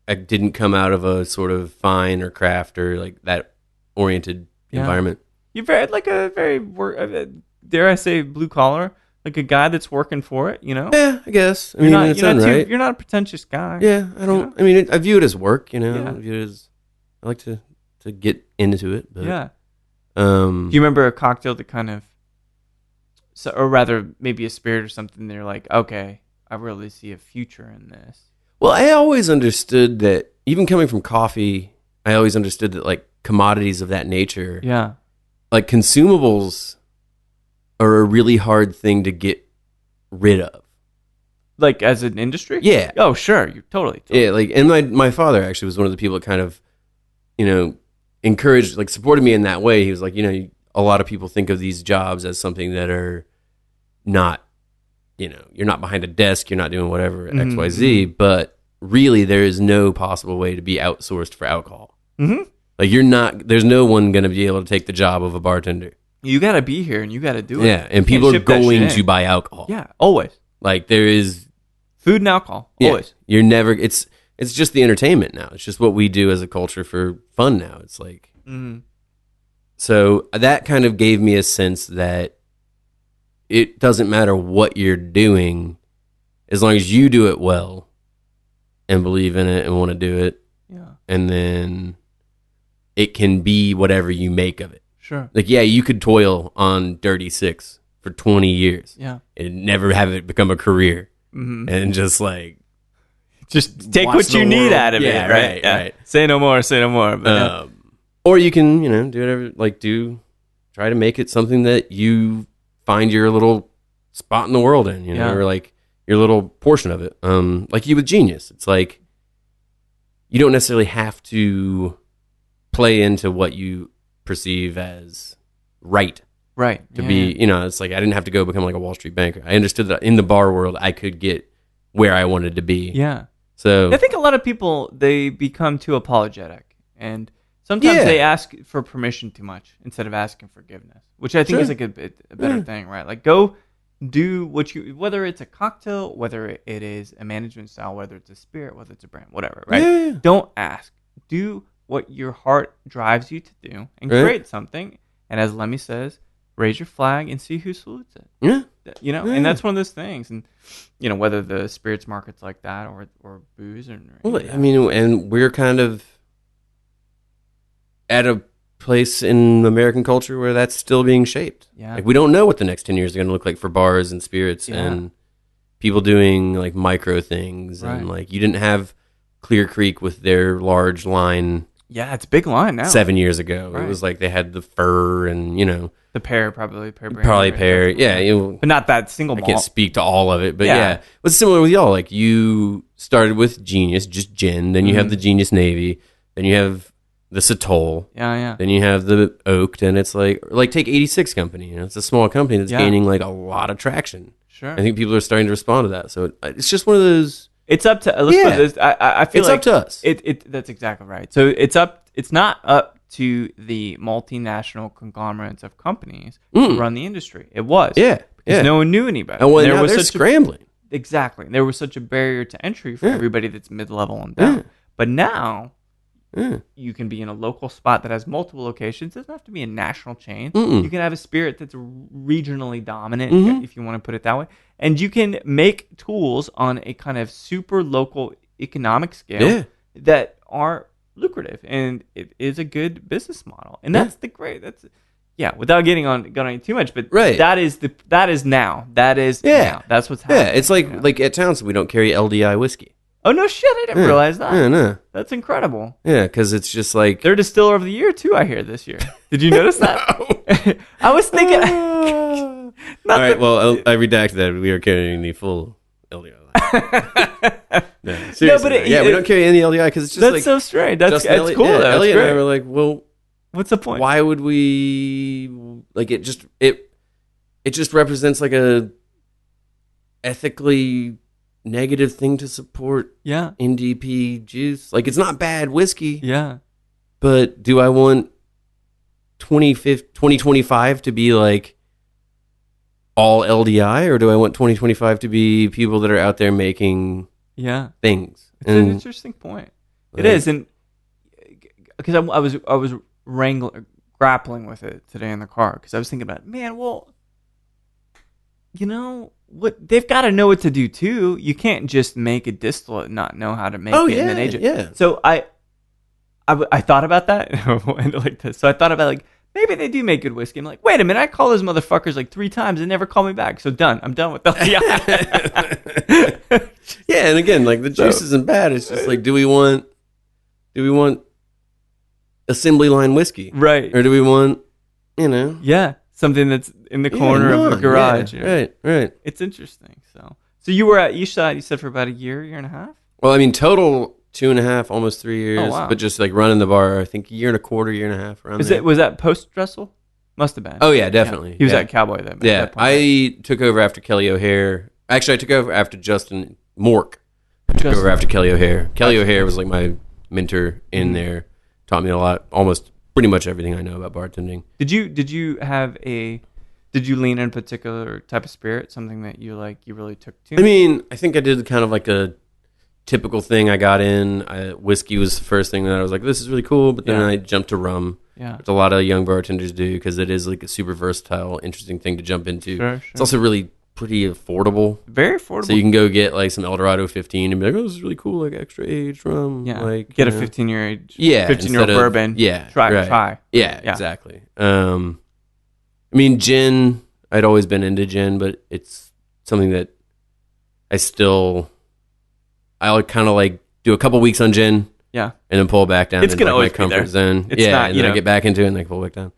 I didn't come out of a sort of fine or craft or like that oriented environment. You're dare I say, blue collar, like a guy that's working for it, you know? Yeah, I guess. I mean, you're not a pretentious guy. Yeah, I don't. You know? I mean, I view it as work. You know, I view it as, I like to get into it. But, do you remember a cocktail that kind of, or rather, maybe a spirit or something? They're like, okay, I really see a future in this. Well, I always understood that, even coming from coffee, I always understood that like commodities of that nature, like consumables, are a really hard thing to get rid of. Like as an industry? Yeah. Oh, sure. You're totally. Yeah, like, and my father actually was one of the people that kind of, you know, encouraged, like supported me in that way. He was like, you know, a lot of people think of these jobs as something that are not, you know, you're not behind a desk, you're not doing whatever, XYZ, but really there is no possible way to be outsourced for alcohol. Like there's no one going to be able to take the job of a bartender. You got to be here and you got to do it. Yeah, and people are going to buy alcohol. Yeah, always. Like there is food and alcohol, always. You're never, it's just the entertainment now. It's just what we do as a culture for fun now. It's like, so that kind of gave me a sense that it doesn't matter what you're doing, as long as you do it well and believe in it and want to do it. Yeah. And then it can be whatever you make of it. Sure. Like, yeah, you could toil on Dirty Six for 20 years. Yeah. And never have it become a career. And just like, just take what you need out of it, right? Right. Say no more. But or you can, you know, do whatever, like try to make it something that you find your little spot in the world in, you know, or like your little portion of it. Like you with Genius. It's like, you don't necessarily have to play into what you perceive as right. To be, you know, it's like I didn't have to go become like a Wall Street banker. I understood that in the bar world, I could get where I wanted to be. Yeah. So I think a lot of people, they become too apologetic, and sometimes they ask for permission too much instead of asking forgiveness, which I think is like a better thing, right? Like go do what you, whether it's a cocktail, whether it is a management style, whether it's a spirit, whether it's a brand, whatever, right? Yeah. Don't ask. Do what your heart drives you to do and create something. And as Lemmy says, raise your flag and see who salutes it. Yeah. You know, and that's one of those things. And, you know, whether the spirits market's like that or booze or well, I mean, and we're kind of at a place in American culture where that's still being shaped. Yeah. Like we don't know what the next 10 years are going to look like for bars and spirits and people doing like micro things. And like you didn't have Clear Creek with their large line. Yeah, it's a big line now. 7 years ago. It was like they had the fur and, the pear, probably brand. Probably pear. Yeah. But not that single malt. I can't speak to all of it, but yeah. What's similar with y'all? Like you started with Genius, just gin. Then you have the Genius Navy. Then you have the Satoll. Yeah. Then you have the Oaked, and it's like take 86 Company. It's a small company that's gaining like a lot of traction. Sure. I think people are starting to respond to that. So it's just one of those. It's up to let's put this. I feel it's like up to us. That's exactly right. So it's not up to the multinational conglomerates of companies to run the industry. It was. Because no one knew any better. And now they're scrambling. Exactly. There was such a barrier to entry for everybody that's mid-level and down. But now you can be in a local spot that has multiple locations. It doesn't have to be a national chain. You can have a spirit that's regionally dominant, if you want to put it that way. And you can make tools on a kind of super local economic scale that are lucrative. And it is a good business model. And that's without getting on too much, but that is now. Now. That's what's happening. Yeah, it's like at Townsend, we don't carry LDI whiskey. Oh, no shit. I didn't realize that. Yeah, no. That's incredible. Yeah, because it's just like... They're Distiller of the Year, too, I hear, this year. Did you notice that? I was thinking... All right, well, I redacted that. We are carrying the full LDI line. No, seriously. No, but we don't carry any LDI because it's just that's so strange. That's cool, though. Elliot and I were like, well... What's the point? Why would we... Like, it just represents like a ethically... negative thing to support NDP juice. Like, it's not bad whiskey. Yeah. But do I want 2025 to be like all LDI, or do I want 2025 to be people that are out there making things? It's an interesting point. It is. And because I was grappling with it today in the car because I was thinking about, man, well, what they've got to know what to do too. You can't just make a distillate and not know how to make it and then age it. Yeah. So I thought about that like this. So I thought about like maybe they do make good whiskey. I'm like, wait a minute, I call those motherfuckers like 3 times and never call me back. So done. I'm done with them. Yeah, and again, like the juice isn't bad. It's just like, do we want assembly line whiskey, right? Or do we want something that's in the corner of the garage. Yeah, right. It's interesting. So you were at Eastside, you said, for about a year and a half? Well, I mean, total 2.5, almost 3 years. Oh, wow. But just like running the bar, I think 1.25 years, year and a half. Was that post-Dressel? Must have been. Oh, yeah, definitely. Yeah. He was at Cowboy then. Yeah, I took over after Kelly O'Hare. Actually, I took over after Justin Mork. I took over after Kelly O'Hare. Kelly O'Hare was like my mentor in there. Taught me a lot, almost pretty much everything I know about bartending. Did you lean in a particular type of spirit, something that you really took to? I mean, I think I did kind of like a typical thing. I got in. Whiskey was the first thing that I was like, this is really cool. But then I jumped to rum, which a lot of young bartenders do because it is like a super versatile, interesting thing to jump into. Sure. It's also really pretty affordable. Very affordable. So you can go get like some Eldorado 15 and be like, oh, this is really cool, like extra aged rum. Yeah. Like, get a 15-year age. Yeah. 15-year-old bourbon. Yeah. Try. Yeah, exactly. I mean, gin, I'd always been into gin, but it's something that I'll kind of like do a couple weeks on gin. Yeah. And then pull back down. It's going to always my comfort be there. zone. It's not, and then I get back into it and then pull back down.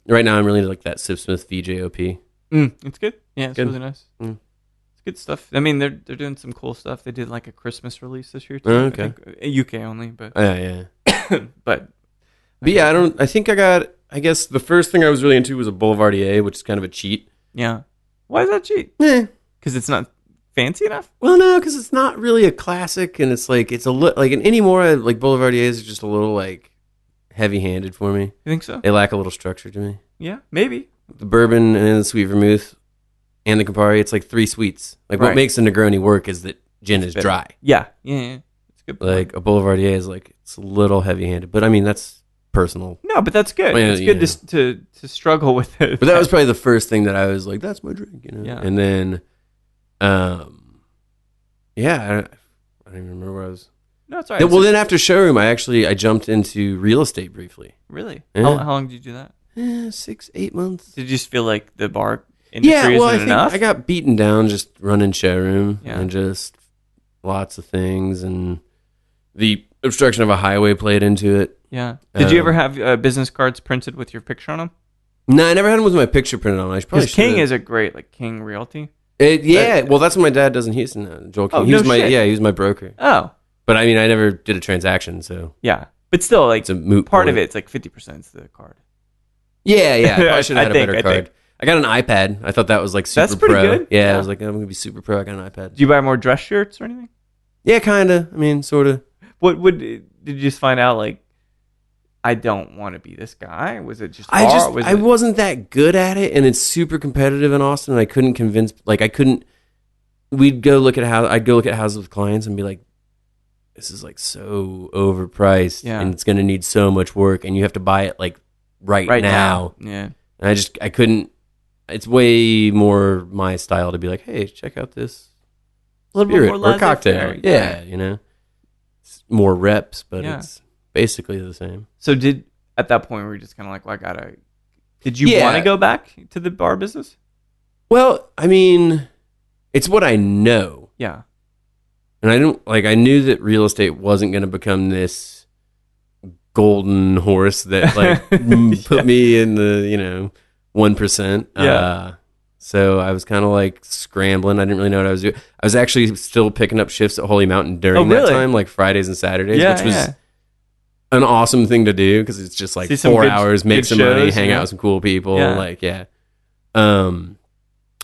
Right now I'm really like that Sip Smith VJOP. It's good. Yeah, it's really nice. It's good stuff. I mean, they're doing some cool stuff. They did like a Christmas release this year too. Okay. UK only, but yeah. but yeah, I guess the first thing I was really into was a Boulevardier, which is kind of a cheat. Yeah. Why is that cheat? Because it's not fancy enough? Well, no, because it's not really a classic, and it's like it's a like anymore. Like Boulevardiers are just a little like heavy-handed for me. You think so? They lack a little structure to me. Yeah, maybe. The bourbon and the sweet vermouth and the Campari, it's like 3 sweets. Like what makes a Negroni work is that gin is dry. Yeah. It's good. Like a Boulevardier is like it's a little heavy-handed, but I mean that's personal. No, but that's good. It's good to struggle with it. But that was probably the first thing that I was like, that's my drink, Yeah. And then, I don't even remember where I was. No, it's all right. Well, then after showroom, I jumped into real estate briefly. Really? Yeah. How long did you do that? 6-8 months. Did you just feel like the bar industry I isn't think enough? I got beaten down just running showroom Yeah. and just lots of things, and the obstruction of a highway played into it. Yeah. Did you ever have business cards printed with your picture on them? No, I never had them with my picture printed on. I probably Because King should've. is a great, like King Realty. Well, that's what my dad does in Houston now. Joel King. Oh, he was no shit. he was my broker. Oh. But I mean, I never did a transaction, so Yeah. But still, like, it's a moot part point. of it's like 50% is the card. Yeah. I probably should have had a better card. think. I got an iPad. I thought that was like super That's pretty pro. good. Yeah, Yeah. I was like, I'm gonna be super pro. I got an iPad. Did you buy more dress shirts or anything? Yeah, kind of. I mean, sort of. Did you just find out, like, I don't want to be this guy? Was it just I wasn't that good at it, and it's super competitive in Austin, and I couldn't convince, like, I'd go look at houses with clients and be like, this is like so overpriced, and it's going to need so much work, and you have to buy it like right now. Yeah. And I couldn't, it's way more my style to be like, hey, check out this A little spirit bit more or cocktail. laissez-faire. Yeah, you know, it's more reps, but Yeah. it's basically the same. So at that point, were you just kind of like, well, did you Yeah. want to go back to the bar business? Well, I mean, it's what I know. Yeah. And I knew that real estate wasn't going to become this golden horse that like put me in the, 1%. Yeah. So I was kind of like scrambling. I didn't really know what I was doing. I was actually still picking up shifts at Holy Mountain during that time, like Fridays and Saturdays, which was an awesome thing to do because it's just like 4 hours, make some money, hang out with some cool people.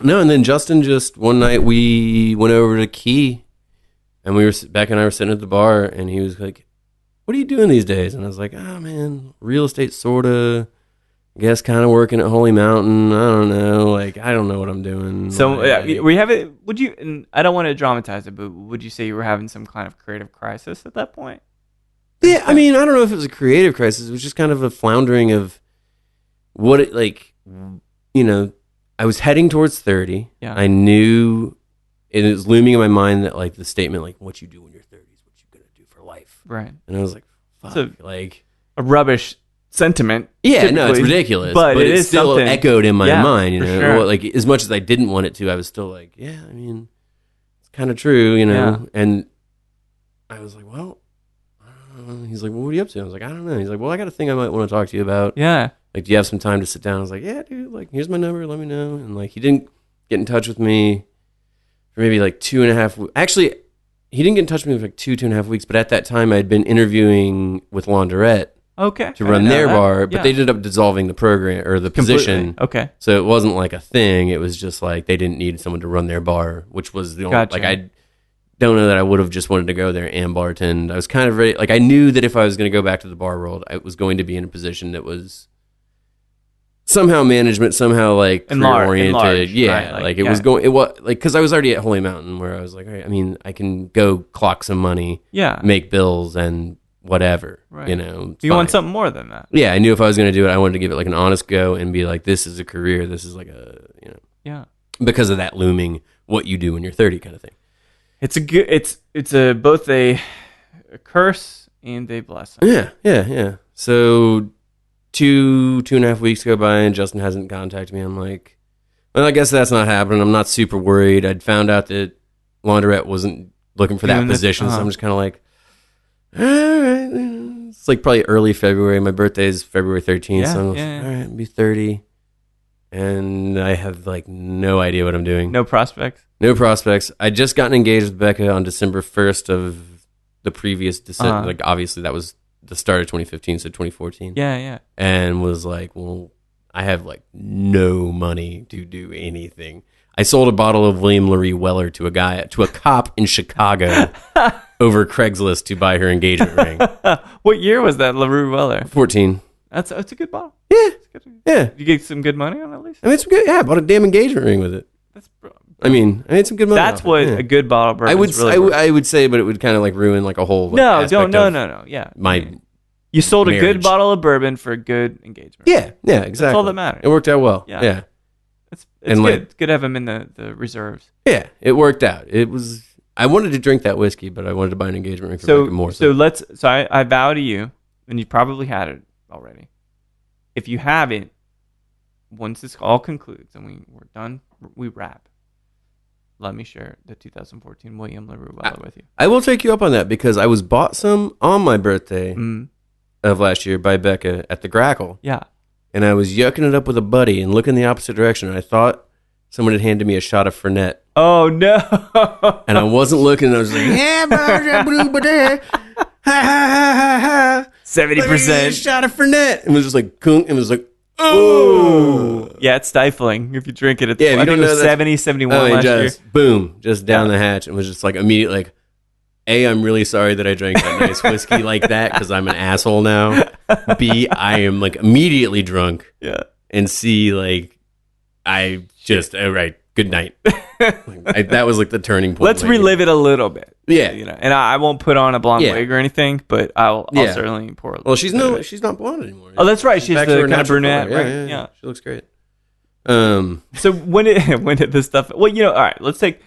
No, and then Justin just one night we went over to Key, and Becca and I were sitting at the bar, and he was like, "What are you doing these days?" And I was like, "Oh man, real estate sorta. I guess kind of working at Holy Mountain. I don't know. Like I don't know what I'm doing." So we have it. Would you? And I don't want to dramatize it, but would you say you were having some kind of creative crisis at that point? Yeah, I mean, I don't know if it was a creative crisis. It was just kind of a floundering of what it like. I was heading towards 30. Yeah. I knew it was looming in my mind that like the statement like what you do when you're 30 is what you're gonna do for life. Right. And I was like, fuck, So, like a rubbish sentiment. yeah, no, it's ridiculous, but it is still something. echoed in my mind. for sure. Like as much as I didn't want it to, I was still like, yeah, I mean, it's kind of true, Yeah. And I was like, well, I don't know. He's like, well, what are you up to? I was like, I don't know. He's like, well, I got a thing I might want to talk to you about. Yeah. Like, do you have some time to sit down? I was like, yeah, dude, like, here's my number, let me know. And like, he didn't get in touch with me for maybe like 2.5 weeks. Actually, he didn't get in touch with me for like 2.5 weeks, but at that time I'd been interviewing with Laundrette to run their bar, but they ended up dissolving the program or the position. Okay. So it wasn't like a thing. It was just like they didn't need someone to run their bar, which was the only, like, I don't know that I would have just wanted to go there and bartend. I was kind of ready. Like, I knew that if I was going to go back to the bar world, I was going to be in a position that was somehow management, somehow like career oriented. Yeah, right? It was going. It was like because I was already at Holy Mountain, where I was like, all right, I mean, I can go clock some money, make bills, and whatever. Right. Do you want something more than that? Yeah, I knew if I was going to do it, I wanted to give it like an honest go and be like, this is a career. This is like a because of that looming what you do when you're 30 kind of thing. It's a good. It's a both a curse and a blessing. Yeah. So 2.5 weeks go by and Justin hasn't contacted me. I'm like, well, I guess that's not happening. I'm not super worried. I'd found out that Laundrette wasn't looking for that position, so I'm just kind of like, all right. It's like probably early February. My birthday is February 13th, so I'm like, all right, I'll be 30. And I have like no idea what I'm doing. No prospects? No prospects. I just gotten engaged with Becca on December 1st of the previous December. Like obviously that was the start of 2015, so 2014. Yeah. And was like, well, I have like no money to do anything. I sold a bottle of William LaRue Weller to a cop in Chicago over Craigslist to buy her engagement ring. What year was that LaRue Weller? 14. That's a good bottle. Yeah. Yeah. You get some good money on it at least? I made some good. Yeah, I bought a damn engagement ring with it. I made some good money. That's what a good bottle of bourbon is really worth. I would say, but it would kind of like ruin like a whole. Like, no. Yeah, you sold marriage. A good bottle of bourbon for a good engagement. Yeah, exactly. That's all that matters. It worked out well. Yeah. It's good. Good to have him in the reserves. Yeah, it worked out. It was I wanted to drink that whiskey, but I wanted to buy an engagement ring for Becca more. So I vow to you, and you probably had it already. If you haven't, once this all concludes and we're done, we wrap. Let me share the 2014 William LaRue with you. I will take you up on that because I was bought some on my birthday of last year by Becca at the Grackle. Yeah. And I was yucking it up with a buddy and looking the opposite direction. And I thought someone had handed me a shot of Fernet. Oh, no. And I wasn't looking. And I was like, yeah, ha, ha, ha. 70%. Shot of Fernet. And it was just like, kunk. And it was like, oh. Yeah, it's stifling. If you drink it, it's I think it was 70, 71 last year. Boom. Just down the hatch. And was just like immediately like, A, I'm really sorry that I drank that nice whiskey like that because I'm an asshole now. B, I am like immediately drunk. Yeah. And C, like, I just, all right, good night. That was like the turning point. Let's relive it a little bit. Yeah. You know, and I won't put on a blonde wig or anything, but I'll certainly pour a little. Well, she's not blonde anymore. Oh, that's right. She's the kind of brunette, right? Yeah. She looks great. So when did this stuff? Well, all right. Let's take.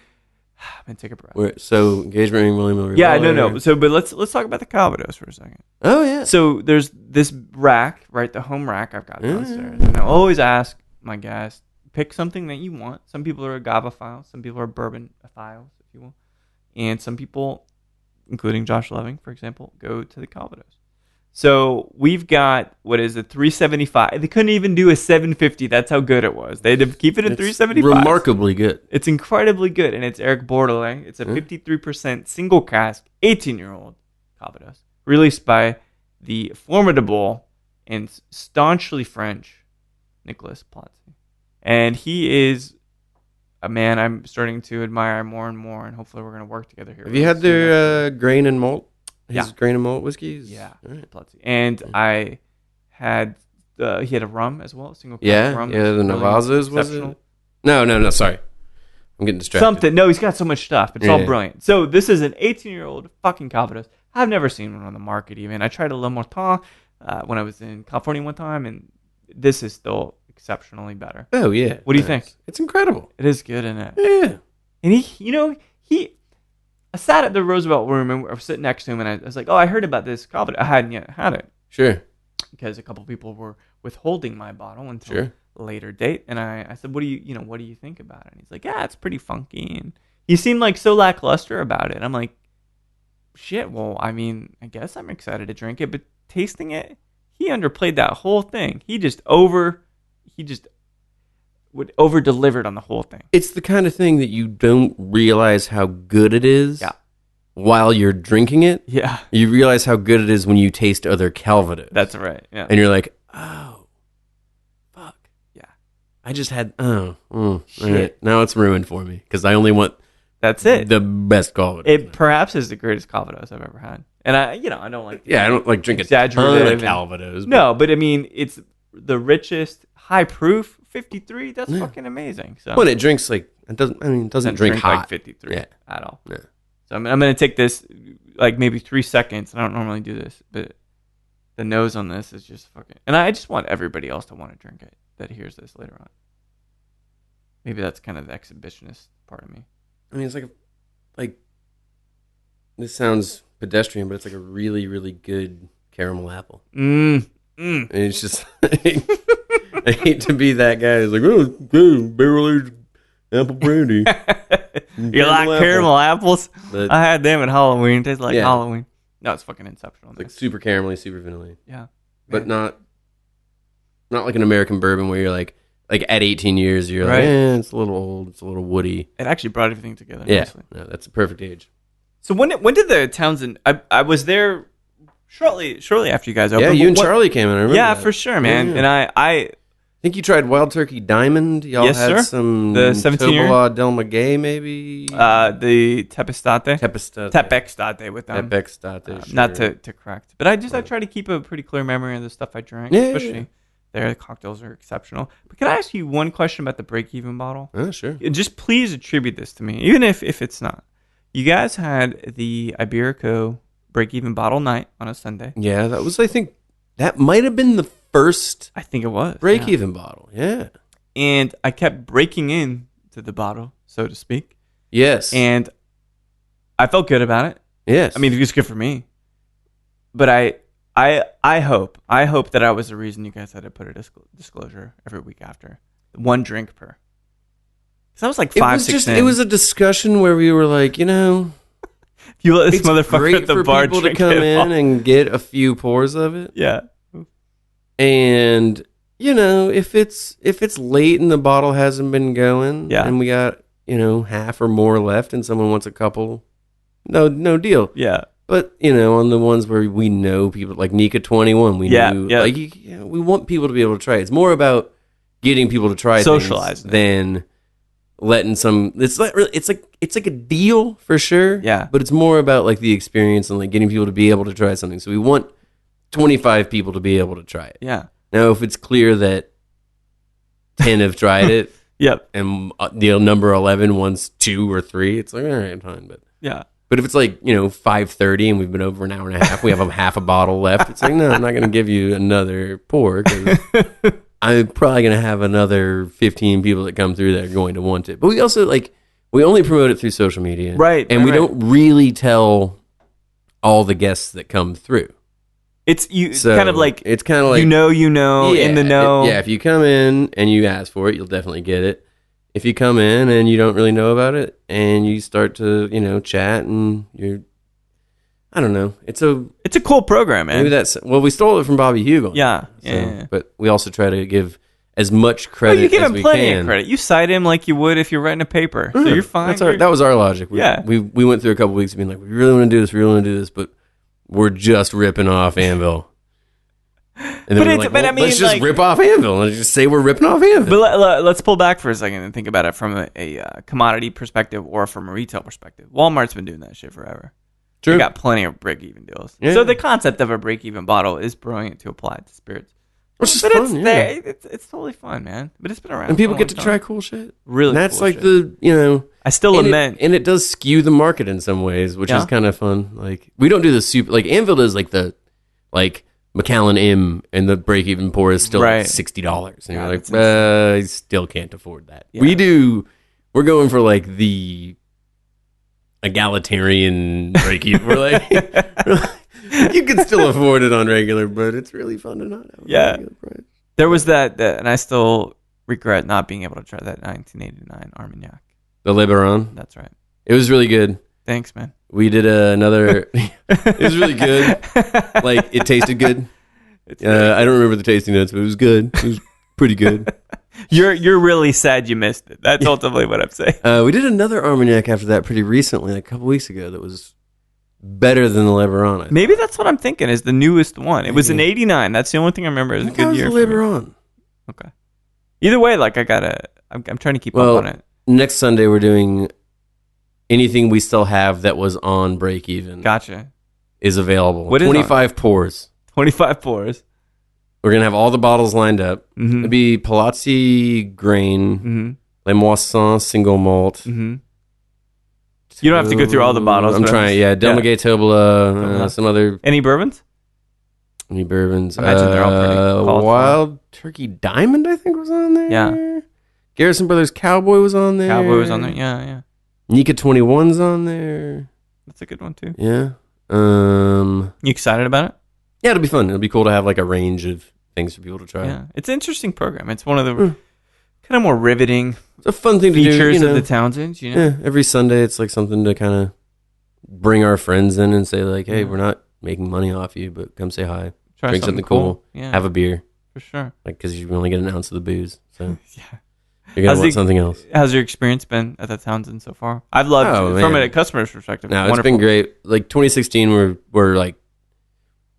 I'm gonna take a breath. So engagement ring, William LaRue. Yeah, no. So, but let's talk about the Calvados for a second. Oh yeah. So there's this rack, right? The home rack I've got downstairs, and I always ask my guests, pick something that you want. Some people are agave-ophiles, some people are bourbon-ophiles, if you will, and some people, including Josh Loving, for example, go to the Calvados. So we've got, what is it, 375. They couldn't even do a 750. That's how good it was. They had to keep it at 375. Remarkably good. It's incredibly good, and it's Eric Bordelais. It's a 53% single cask, 18-year-old Calvados, released by the formidable and staunchly French Nicolas Platzi. And he is a man I'm starting to admire more and more, and hopefully we're going to work together here. Have you had their grain and malt? His grain and malt whiskeys? Yeah. Right. And I had, he had a rum as well, a single rum. Yeah, the Navazos, was it? No, sorry. I'm getting distracted. No, he's got so much stuff. It's all brilliant. So this is an 18-year-old fucking Calvados. I've never seen one on the market even. I tried a Le Morton when I was in California one time, and this is still exceptionally better. Oh, yeah. What do you think? It's incredible. It is good, isn't it? Yeah. And I sat at the Roosevelt room and I was sitting next to him, and I was like, "Oh, I heard about this Calvados. I hadn't yet had it." Sure. Because a couple people were withholding my bottle until a later date, and I said, "What do you think about it?" And he's like, "Yeah, it's pretty funky." And he seemed like so lackluster about it. I'm like, "Shit. Well, I mean, I guess I'm excited to drink it, but tasting it, he underplayed that whole thing. He just over-delivered on the whole thing." It's the kind of thing that you don't realize how good it is while you're drinking it. Yeah. You realize how good it is when you taste other Calvados. That's right. Yeah. And you're like, oh, fuck. Yeah. I just had, all right. Now it's ruined for me because I only want the best Calvados. It perhaps is the greatest Calvados I've ever had. And I don't like... I don't like drinking a ton of Calvados. No, but I mean, it's the richest, high proof, 53. That's fucking amazing. So when it drinks like it doesn't drink hot like 53 at all. Yeah. So I'm going to take this like maybe 3 seconds. I don't normally do this, but the nose on this is just fucking. And I just want everybody else to want to drink it that hears this later on. Maybe that's kind of the exhibitionist part of me. I mean, it's like this sounds pedestrian, but it's like a really, really good caramel apple. And it's just. I hate to be that guy who's like, oh, good, barrel-aged apple brandy. You like caramel apples? But I had them at Halloween. It tastes like Halloween. No, it's fucking exceptional. It's like super caramelly, super vanilla. Yeah. But not like an American bourbon where you're like at 18 years, you're like, it's a little old, it's a little woody. It actually brought everything together. Yeah. Nicely. No, that's a perfect age. So when did the Townsend, I was there shortly after you guys opened. Yeah, you and Charlie came in, I remember that. For sure, man. Yeah. And I think you tried Wild Turkey Diamond. Y'all had some the 17-year Tobola Del Maguey, maybe. The Tepestate with them. Tepestate, sure. Not to correct, but I try to keep a pretty clear memory of the stuff I drank. Especially there, the cocktails are exceptional. But can I ask you one question about the break-even bottle? Sure. Just please attribute this to me, even if it's not. You guys had the Iberico break-even bottle night on a Sunday. Yeah, that was. I think that might have been the first. I think it was break-even bottle. Yeah, and I kept breaking in to the bottle, so to speak. Yes, and I felt good about it. Yes. I mean, it was good for me. But I hope that I was the reason you guys had to put a disclosure every week after. 1 drink per. Because that was like 5-6 in. It was a discussion where we were like, you let this motherfucker great at the for bar people drink to come it in all. and get a few pours of it. Yeah. And if it's late and the bottle hasn't been going, and we got half or more left, and someone wants a couple, no deal. Yeah. But on the ones where we know people like Nika 21, we knew like we want people to be able to try. It's more about getting people to try socialize things than letting some. It's like a deal for sure. Yeah. But it's more about like the experience and like getting people to be able to try something. So we want 25 people to be able to try it. Yeah. Now, if it's clear that 10 have tried it, yep, and number 11 wants 2 or 3, it's like all right, fine. But yeah. But if it's like 5:30 and we've been over an hour and a half, we have half a bottle left. It's like no, I'm not going to give you another pour because I'm probably going to have another 15 people that come through that are going to want it. But we also we only promote it through social media, right? And we don't really tell all the guests that come through. It's kind of like in the know. If you come in and you ask for it, you'll definitely get it. If you come in and you don't really know about it and you start to, chat and I don't know. It's a cool program, man. Maybe we stole it from Bobby Hugo. Yeah. But we also try to give as much credit you give as him we plenty can. Of credit. You cite him like you would if you're writing a paper. So you're fine. That was our logic. We went through a couple weeks of being like, we really want to do this, but we're just ripping off Anvil. And then let's just rip off Anvil and just say we're ripping off Anvil. But let's pull back for a second and think about it from a commodity perspective or from a retail perspective. Walmart's been doing that shit forever. True. They got plenty of break-even deals. Yeah. So the concept of a break-even bottle is brilliant to apply to spirits. Which is fun, it's totally fun, man. But it's been around. And people get to try cool shit. Really, and that's cool like shit. I still lament. And it does skew the market in some ways, which is kind of fun. Like, we don't do the super... Like, Anvil does like the... Like... Macallan M and the break-even pour is still like $60. And you're like, I still can't afford that. Yeah. We're going for like the egalitarian break-even. We're like, you can still afford it on regular, but it's really fun to not have a regular price. There was that, and I still regret not being able to try that 1989 Armagnac. The Le Baron? That's right. It was really good. Thanks, man. We did another. It was really good. Like, it tasted good. I don't remember the tasting notes, but it was good. It was pretty good. You're really sad you missed it. That's ultimately what I'm saying. We did another Armagnac after that pretty recently, like a couple weeks ago, that was better than the Le Baron. Maybe that's what I'm thinking is the newest one. It was an 89. That's the only thing I remember is a good year. The Le Baron. Okay. Either way, like I'm trying to keep up on it. Next Sunday we're doing anything we still have that was on break even. Gotcha. Is available. What is 25 pours. 25 pours. We're going to have all the bottles lined up. Mm-hmm. It'll be Palazzi grain, Le Moisson single malt. Mm-hmm. You don't have to go through all the bottles. I'm trying, Delmagay Tobler, some other... Any bourbons? Any bourbons? I imagine they're all pretty Wild Turkey Diamond, I think, was on there. Yeah. Garrison Brothers Cowboy was on there. Yeah. Nika 21's on there. That's a good one, too. Yeah. You excited about it? Yeah, it'll be fun. It'll be cool to have like a range of things for people to try. Yeah, it's an interesting program. It's one of the kind of more riveting it's a fun thing features to do, of the Townsends. Yeah, every Sunday it's like something to kind of bring our friends in and say like, hey, we're not making money off you, but come say hi. Try drink something cool. Yeah. Have a beer. For sure. Like, because you only get an ounce of the booze. So yeah. You're going to want something else. How's your experience been at the Townsend so far? I've loved it from a customer's perspective. No, it's been great. Like 2016, we're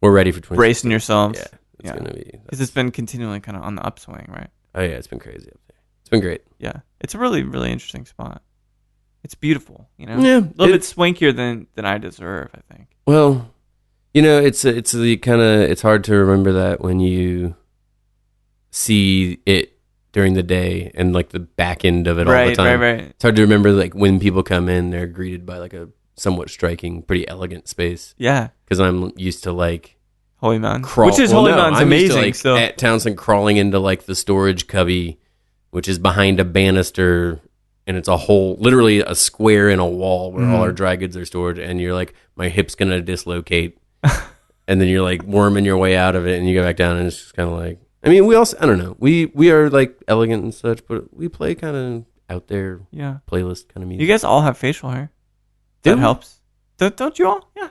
ready for 2016. Bracing yourselves. Yeah. It's going to be. Because it's been continually kind of on the upswing, right? Oh, yeah. It's been crazy up there. It's been great. Yeah. It's a really, really interesting spot. It's beautiful, Yeah. A little bit swankier than I deserve, I think. Well, it's the kind of, it's hard to remember that when you see it during the day and like the back end of it all the time. Right. It's hard to remember like when people come in, they're greeted by like a somewhat striking, pretty elegant space. Yeah. Because I'm used to like Holy Man, which is Holy Man's amazing. Used to, like, at Townsend crawling into like the storage cubby, which is behind a banister and it's a whole, literally a square in a wall where all our dry goods are stored, and you're like, my hip's gonna dislocate, and then you're like worming your way out of it, and you go back down, and it's just kind of like, I mean, we also, I don't know, we are like elegant and such, but we play kind of out there, playlist kind of music. You guys all have facial hair. That helps. Don't you all? Yeah.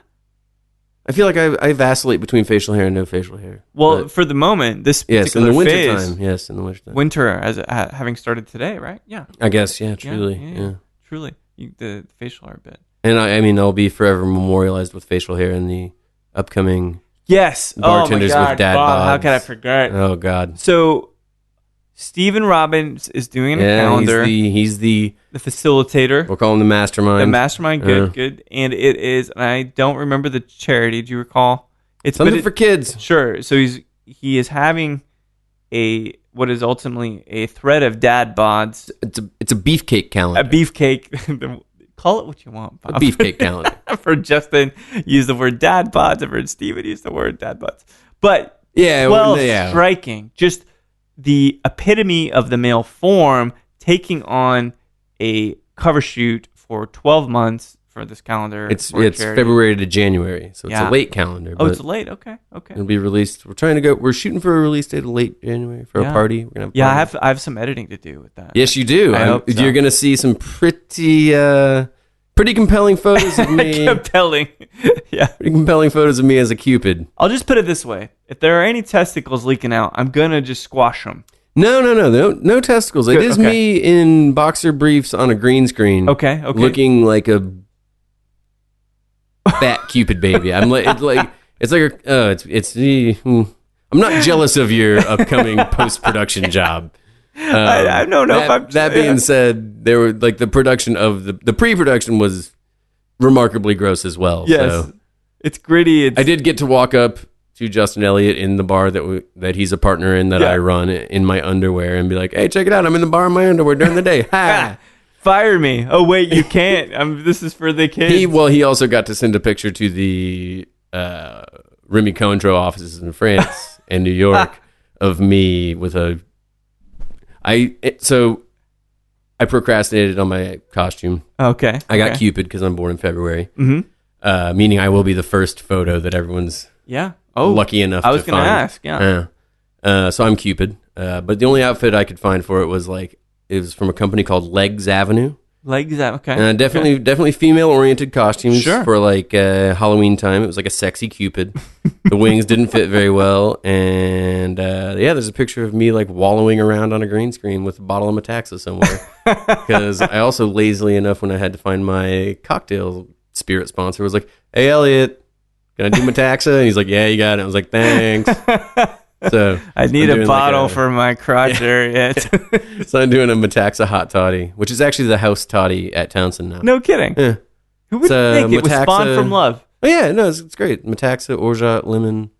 I feel like I vacillate between facial hair and no facial hair. Well, for the moment, this particular in the phase, wintertime. Yes, in the wintertime. Winter, as having started today, right? Yeah. I guess, truly. Yeah. Truly. The facial hair bit. And I mean, I'll be forever memorialized with facial hair in the upcoming Bartenders with Dad Bob, Bods. how could I forget? Oh, God. So, Stephen Robbins is doing a calendar. He's the facilitator. We'll call him the mastermind. The mastermind, good. And it is, and I don't remember the charity. Do you recall? It's something for kids. Sure. So he is having what is ultimately a thread of dad bods. It's a beefcake calendar. A beefcake. Call it what you want, Bob. A beefcake calendar. I've heard Justin use the word dad bods. I've heard Steven use the word dad bods. But striking. Just the epitome of the male form taking on a cover shoot for 12 months for this calendar. It's February to January, so it's a late calendar. Oh, it's late. Okay. It'll be released. We're shooting for a release date of late January for a party. We're gonna have a party. I have some editing to do with that. Yes, you do. I hope so. You're gonna see some pretty compelling photos of me. Compelling. Yeah. Pretty compelling photos of me as a Cupid. I'll just put it this way: if there are any testicles leaking out, I'm gonna just squash them. No testicles. It is me in boxer briefs on a green screen. Okay. Looking like a fat Cupid baby. I'm like, I'm not jealous of your upcoming post-production job. I don't know if I'm. That being said, there were like the production of the pre-production was remarkably gross as well. Yes, so it's gritty. I did get to walk up to Justin Elliott in the bar that he's a partner in that I run in my underwear and be like, "Hey, check it out! I'm in the bar in my underwear during the day." Ha! Fire me! Oh wait, you can't. This is for the kids. He also got to send a picture to the Remy Cointreau offices in France and New York of me with I procrastinated on my costume. Okay. I got Cupid because I'm born in February. Mm-hmm. Meaning I will be the first photo that everyone's lucky enough to find. I was going to ask, so I'm Cupid. But the only outfit I could find for it was from a company called Legs Avenue. Legs Avenue, okay. And definitely female-oriented costumes for Halloween time. It was like a sexy Cupid. The wings didn't fit very well. And there's a picture of me like wallowing around on a green screen with a bottle of Metaxa somewhere. Because I also lazily enough, when I had to find my cocktail spirit sponsor, was like, "Hey, Elliot, can I do Metaxa?" And he's like, "Yeah, you got it." I was like, "Thanks." So I need a bottle for my crotch area. So I'm doing a Metaxa hot toddy, which is actually the house toddy at Townsend now. No kidding. Yeah. Who would think it was spawned from love? Oh yeah, no, it's great. Metaxa, orgeat, lemon,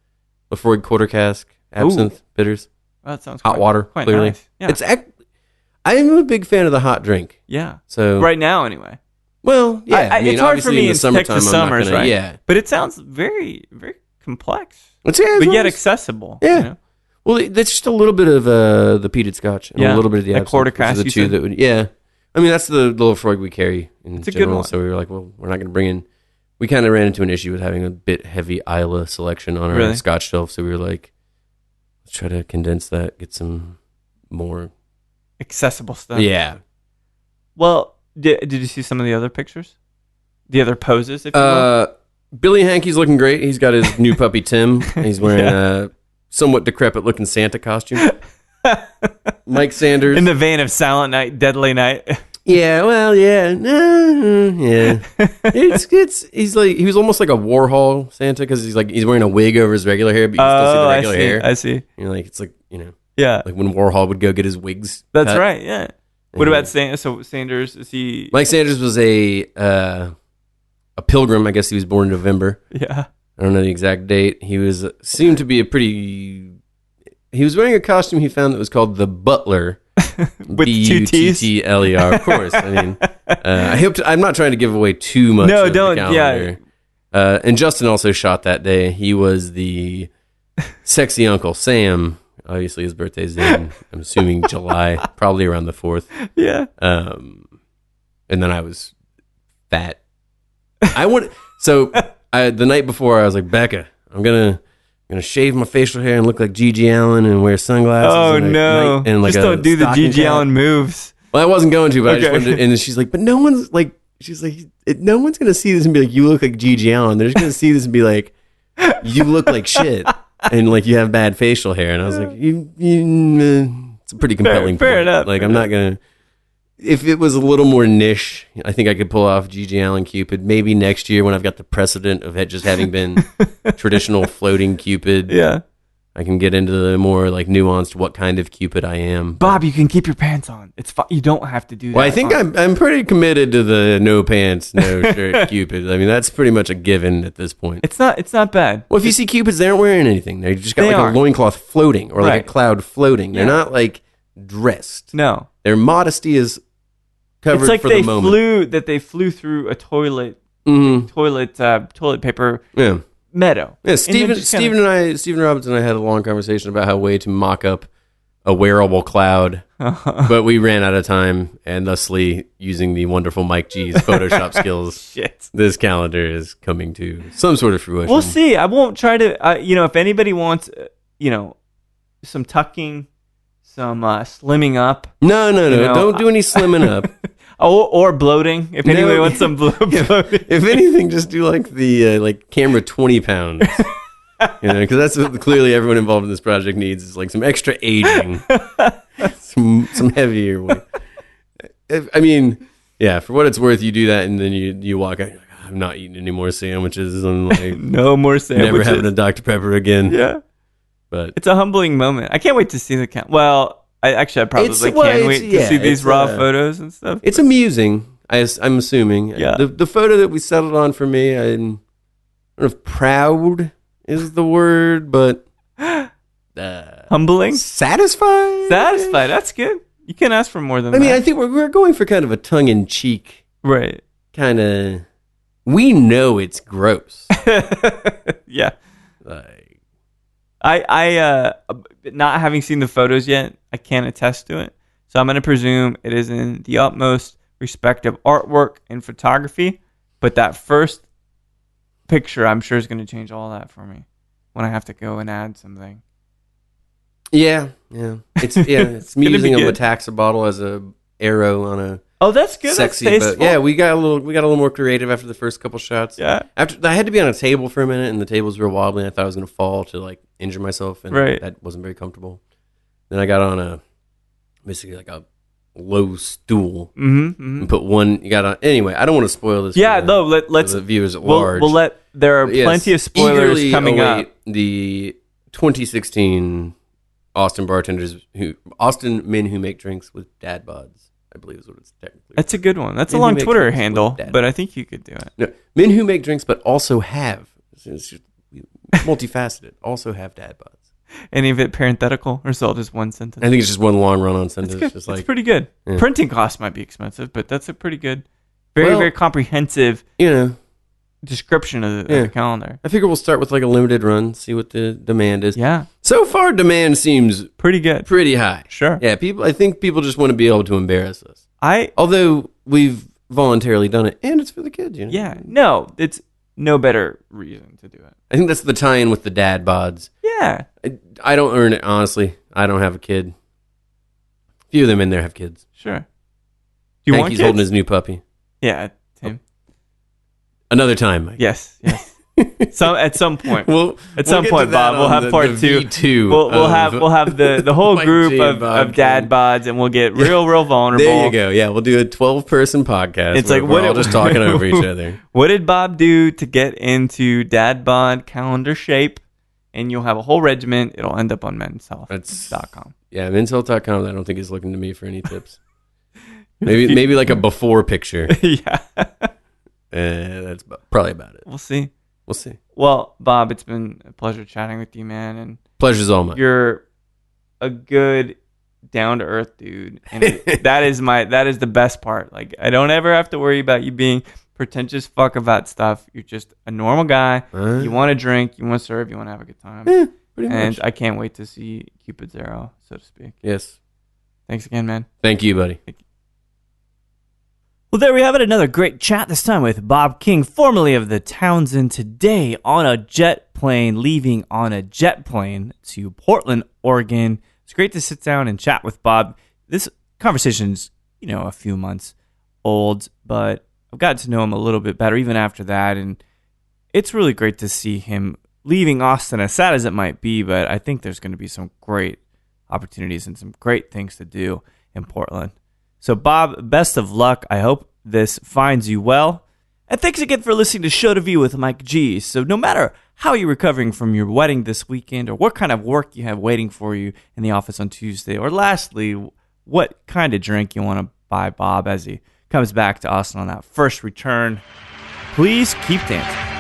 Lafroig quarter cask, absinthe, bitters. Oh, that sounds hot water. Quite clearly, nice. Yeah. I'm a big fan of the hot drink. Yeah. So right now, anyway. Well, yeah. I mean, it's hard for me in Texas summers, right? Yeah. But it sounds very, very complex. But yet accessible. Yeah. You know? Well, that's just a little bit of the peated scotch and a little bit of the absinthe. Quarter cask, the two that would, I mean, that's the Lafroig we carry in it's general. A good one. So we were like, well, we're not going to bring in. We kind of ran into an issue with having a bit heavy Isla selection on our scotch shelf. So we were like, let's try to condense that, get some more accessible stuff. Yeah. Well, did you see some of the other pictures? The other poses, if you will? Billy Hankey's looking great. He's got his new puppy, Tim. He's wearing a somewhat decrepit-looking Santa costume. Mike Sanders. In the vein of Silent Night, Deadly Night. Yeah, well, yeah. Yeah. He was almost like a Warhol Santa because he's wearing a wig over his regular hair, but you can still see the regular hair. I see. It's like, like when Warhol would go get his wigs. That's cut. right, yeah. What about Sanders? So Sanders, is he... Mike Sanders was a pilgrim. I guess he was born in November. Yeah. I don't know the exact date. He seemed to be he was wearing a costume he found that was called the Butler. With two T's? Buttler, of course. I mean, I'm not trying to give away too much. No, of don't. The calendar. Yeah. And Justin also shot that day. He was the sexy Uncle Sam. Obviously, his birthday's in, I'm assuming, July, probably around the 4th. Yeah. and then I was fat. The night before I was like, Becca, I'm gonna shave my facial hair and look like Gigi Allen and wear sunglasses. Oh no! And like just don't do the Gigi Allen moves. Well, I wasn't going to, but I just wanted to. And she's like, but no one's like, she's like, no one's gonna see this and be like, you look like Gigi Allen. They're just gonna see this and be like, you look like shit, and like you have bad facial hair. And I was like, it's a pretty compelling. Fair enough. Like I'm not gonna. If it was a little more niche, I think I could pull off Gigi Allen Cupid. Maybe next year when I've got the precedent of it just having been traditional floating Cupid. Yeah. I can get into the more like nuanced what kind of Cupid I am. Bob, you can keep your pants on. It's fine. You don't have to do that. Well, I think I'm pretty committed to the no pants, no shirt Cupid. I mean, that's pretty much a given at this point. It's not bad. Well, if you see Cupids, they aren't wearing anything. They just got like a loincloth floating or like a cloud floating. They're not like dressed. No. Their modesty is covered it's like for the moment. They flew through a toilet toilet paper meadow. Yeah, Steven Robbins and I had a long conversation about how way to mock up a wearable cloud, but we ran out of time, and thusly, using the wonderful Mike G's Photoshop skills, this calendar is coming to some sort of fruition. We'll see. I won't try to, if anybody wants, some tucking, some slimming up. No. Don't do any slimming up. Or bloating. If anybody wants some bloating. If anything, just do like the camera 20 pounds. Because that's what clearly everyone involved in this project needs is like some extra aging, some heavier weight. I mean, yeah, for what it's worth, you do that and then you walk out. You're like, I'm not eating any more sandwiches. I'm like, no more sandwiches. Never having a Dr. Pepper again. Yeah, but it's a humbling moment. I can't wait to see the count. Well. I probably can wait to see these raw photos and stuff. It's amusing, I'm assuming. Yeah. The photo that we settled on for me, I don't know if proud is the word, but... humbling? Satisfied? Satisfied, that's good. You can't ask for more than that. I mean, I think we're going for kind of a tongue-in-cheek... Right. Kind of... We know it's gross. Yeah. I not having seen the photos yet, I can't attest to it. So I'm going to presume it is in the utmost respect of artwork and photography. But that first picture, I'm sure, is going to change all that for me when I have to go and add something. Yeah. It's using a Metaxa bottle as a arrow on a. Oh, that's good. Sexy, that's but yeah, we got a little more creative after the first couple shots. Yeah. After I had to be on a table for a minute, and the tables were wobbly. And I thought I was going to fall to like injure myself, and that wasn't very comfortable. Then I got on basically like a low stool and put one. You got on anyway. I don't want to spoil this. Yeah, no. Let's the viewers at large. There are plenty of spoilers coming up. The 2016 Austin men who make drinks with dad bods. I believe is what it's technically. That's a good one. That's a long Twitter handle, but I think you could do it. No, men who make drinks but also have. It's multifaceted. Also have dad bods. Any of it parenthetical, or is it all just one sentence? I think it's just one long run-on sentence. It's pretty good. Yeah. Printing costs might be expensive, but that's a pretty good, very comprehensive description of the calendar. I figure we'll start with like a limited run, see what the demand is. Yeah. So far, demand seems pretty good. Pretty high. Sure. Yeah, I think people just want to be able to embarrass us. Although we've voluntarily done it, and it's for the kids, Yeah. No, it's no better reason to do it. I think that's the tie-in with the dad bods. Yeah. I don't earn it, honestly. I don't have a kid. A few of them in there have kids. Sure. Hankey's holding his new puppy. Yeah, Tim. Another time, Mike. Yes. At some point. Bob, we'll have part two. We'll have the whole group of dad bods, and we'll get real vulnerable. There you go. Yeah, we'll do a 12-person podcast. It's like we're all just talking over each other. What did Bob do to get into dad bod calendar shape? And you'll have a whole regiment. It'll end up on menshealth.com. Yeah, menshealth.com. I don't think is looking to me for any tips. Maybe like a before picture. Yeah. That's probably about it. We'll see. Well, Bob, it's been a pleasure chatting with you, man. And pleasure's all mine. You're a good, down to earth dude, and that is the best part. Like, I don't ever have to worry about you being pretentious fuck about stuff. You're just a normal guy. You want to drink, you want to serve, you want to have a good time. Yeah, pretty much. And I can't wait to see Cupid's arrow, so to speak. Yes. Thanks again, man. Thank you, buddy. Thank you. Well, there we have it. Another great chat, this time with Bob King, formerly of the Townsend, today on a jet plane, leaving on a jet plane to Portland, Oregon. It's great to sit down and chat with Bob. This conversation's, a few months old, but I've gotten to know him a little bit better even after that, and it's really great to see him leaving Austin, as sad as it might be, but I think there's going to be some great opportunities and some great things to do in Portland. So, Bob, best of luck. I hope this finds you well. And thanks again for listening to Show to View with Mike G. So no matter how you're recovering from your wedding this weekend, or what kind of work you have waiting for you in the office on Tuesday, or lastly, what kind of drink you want to buy Bob as he comes back to Austin on that first return, please keep dancing.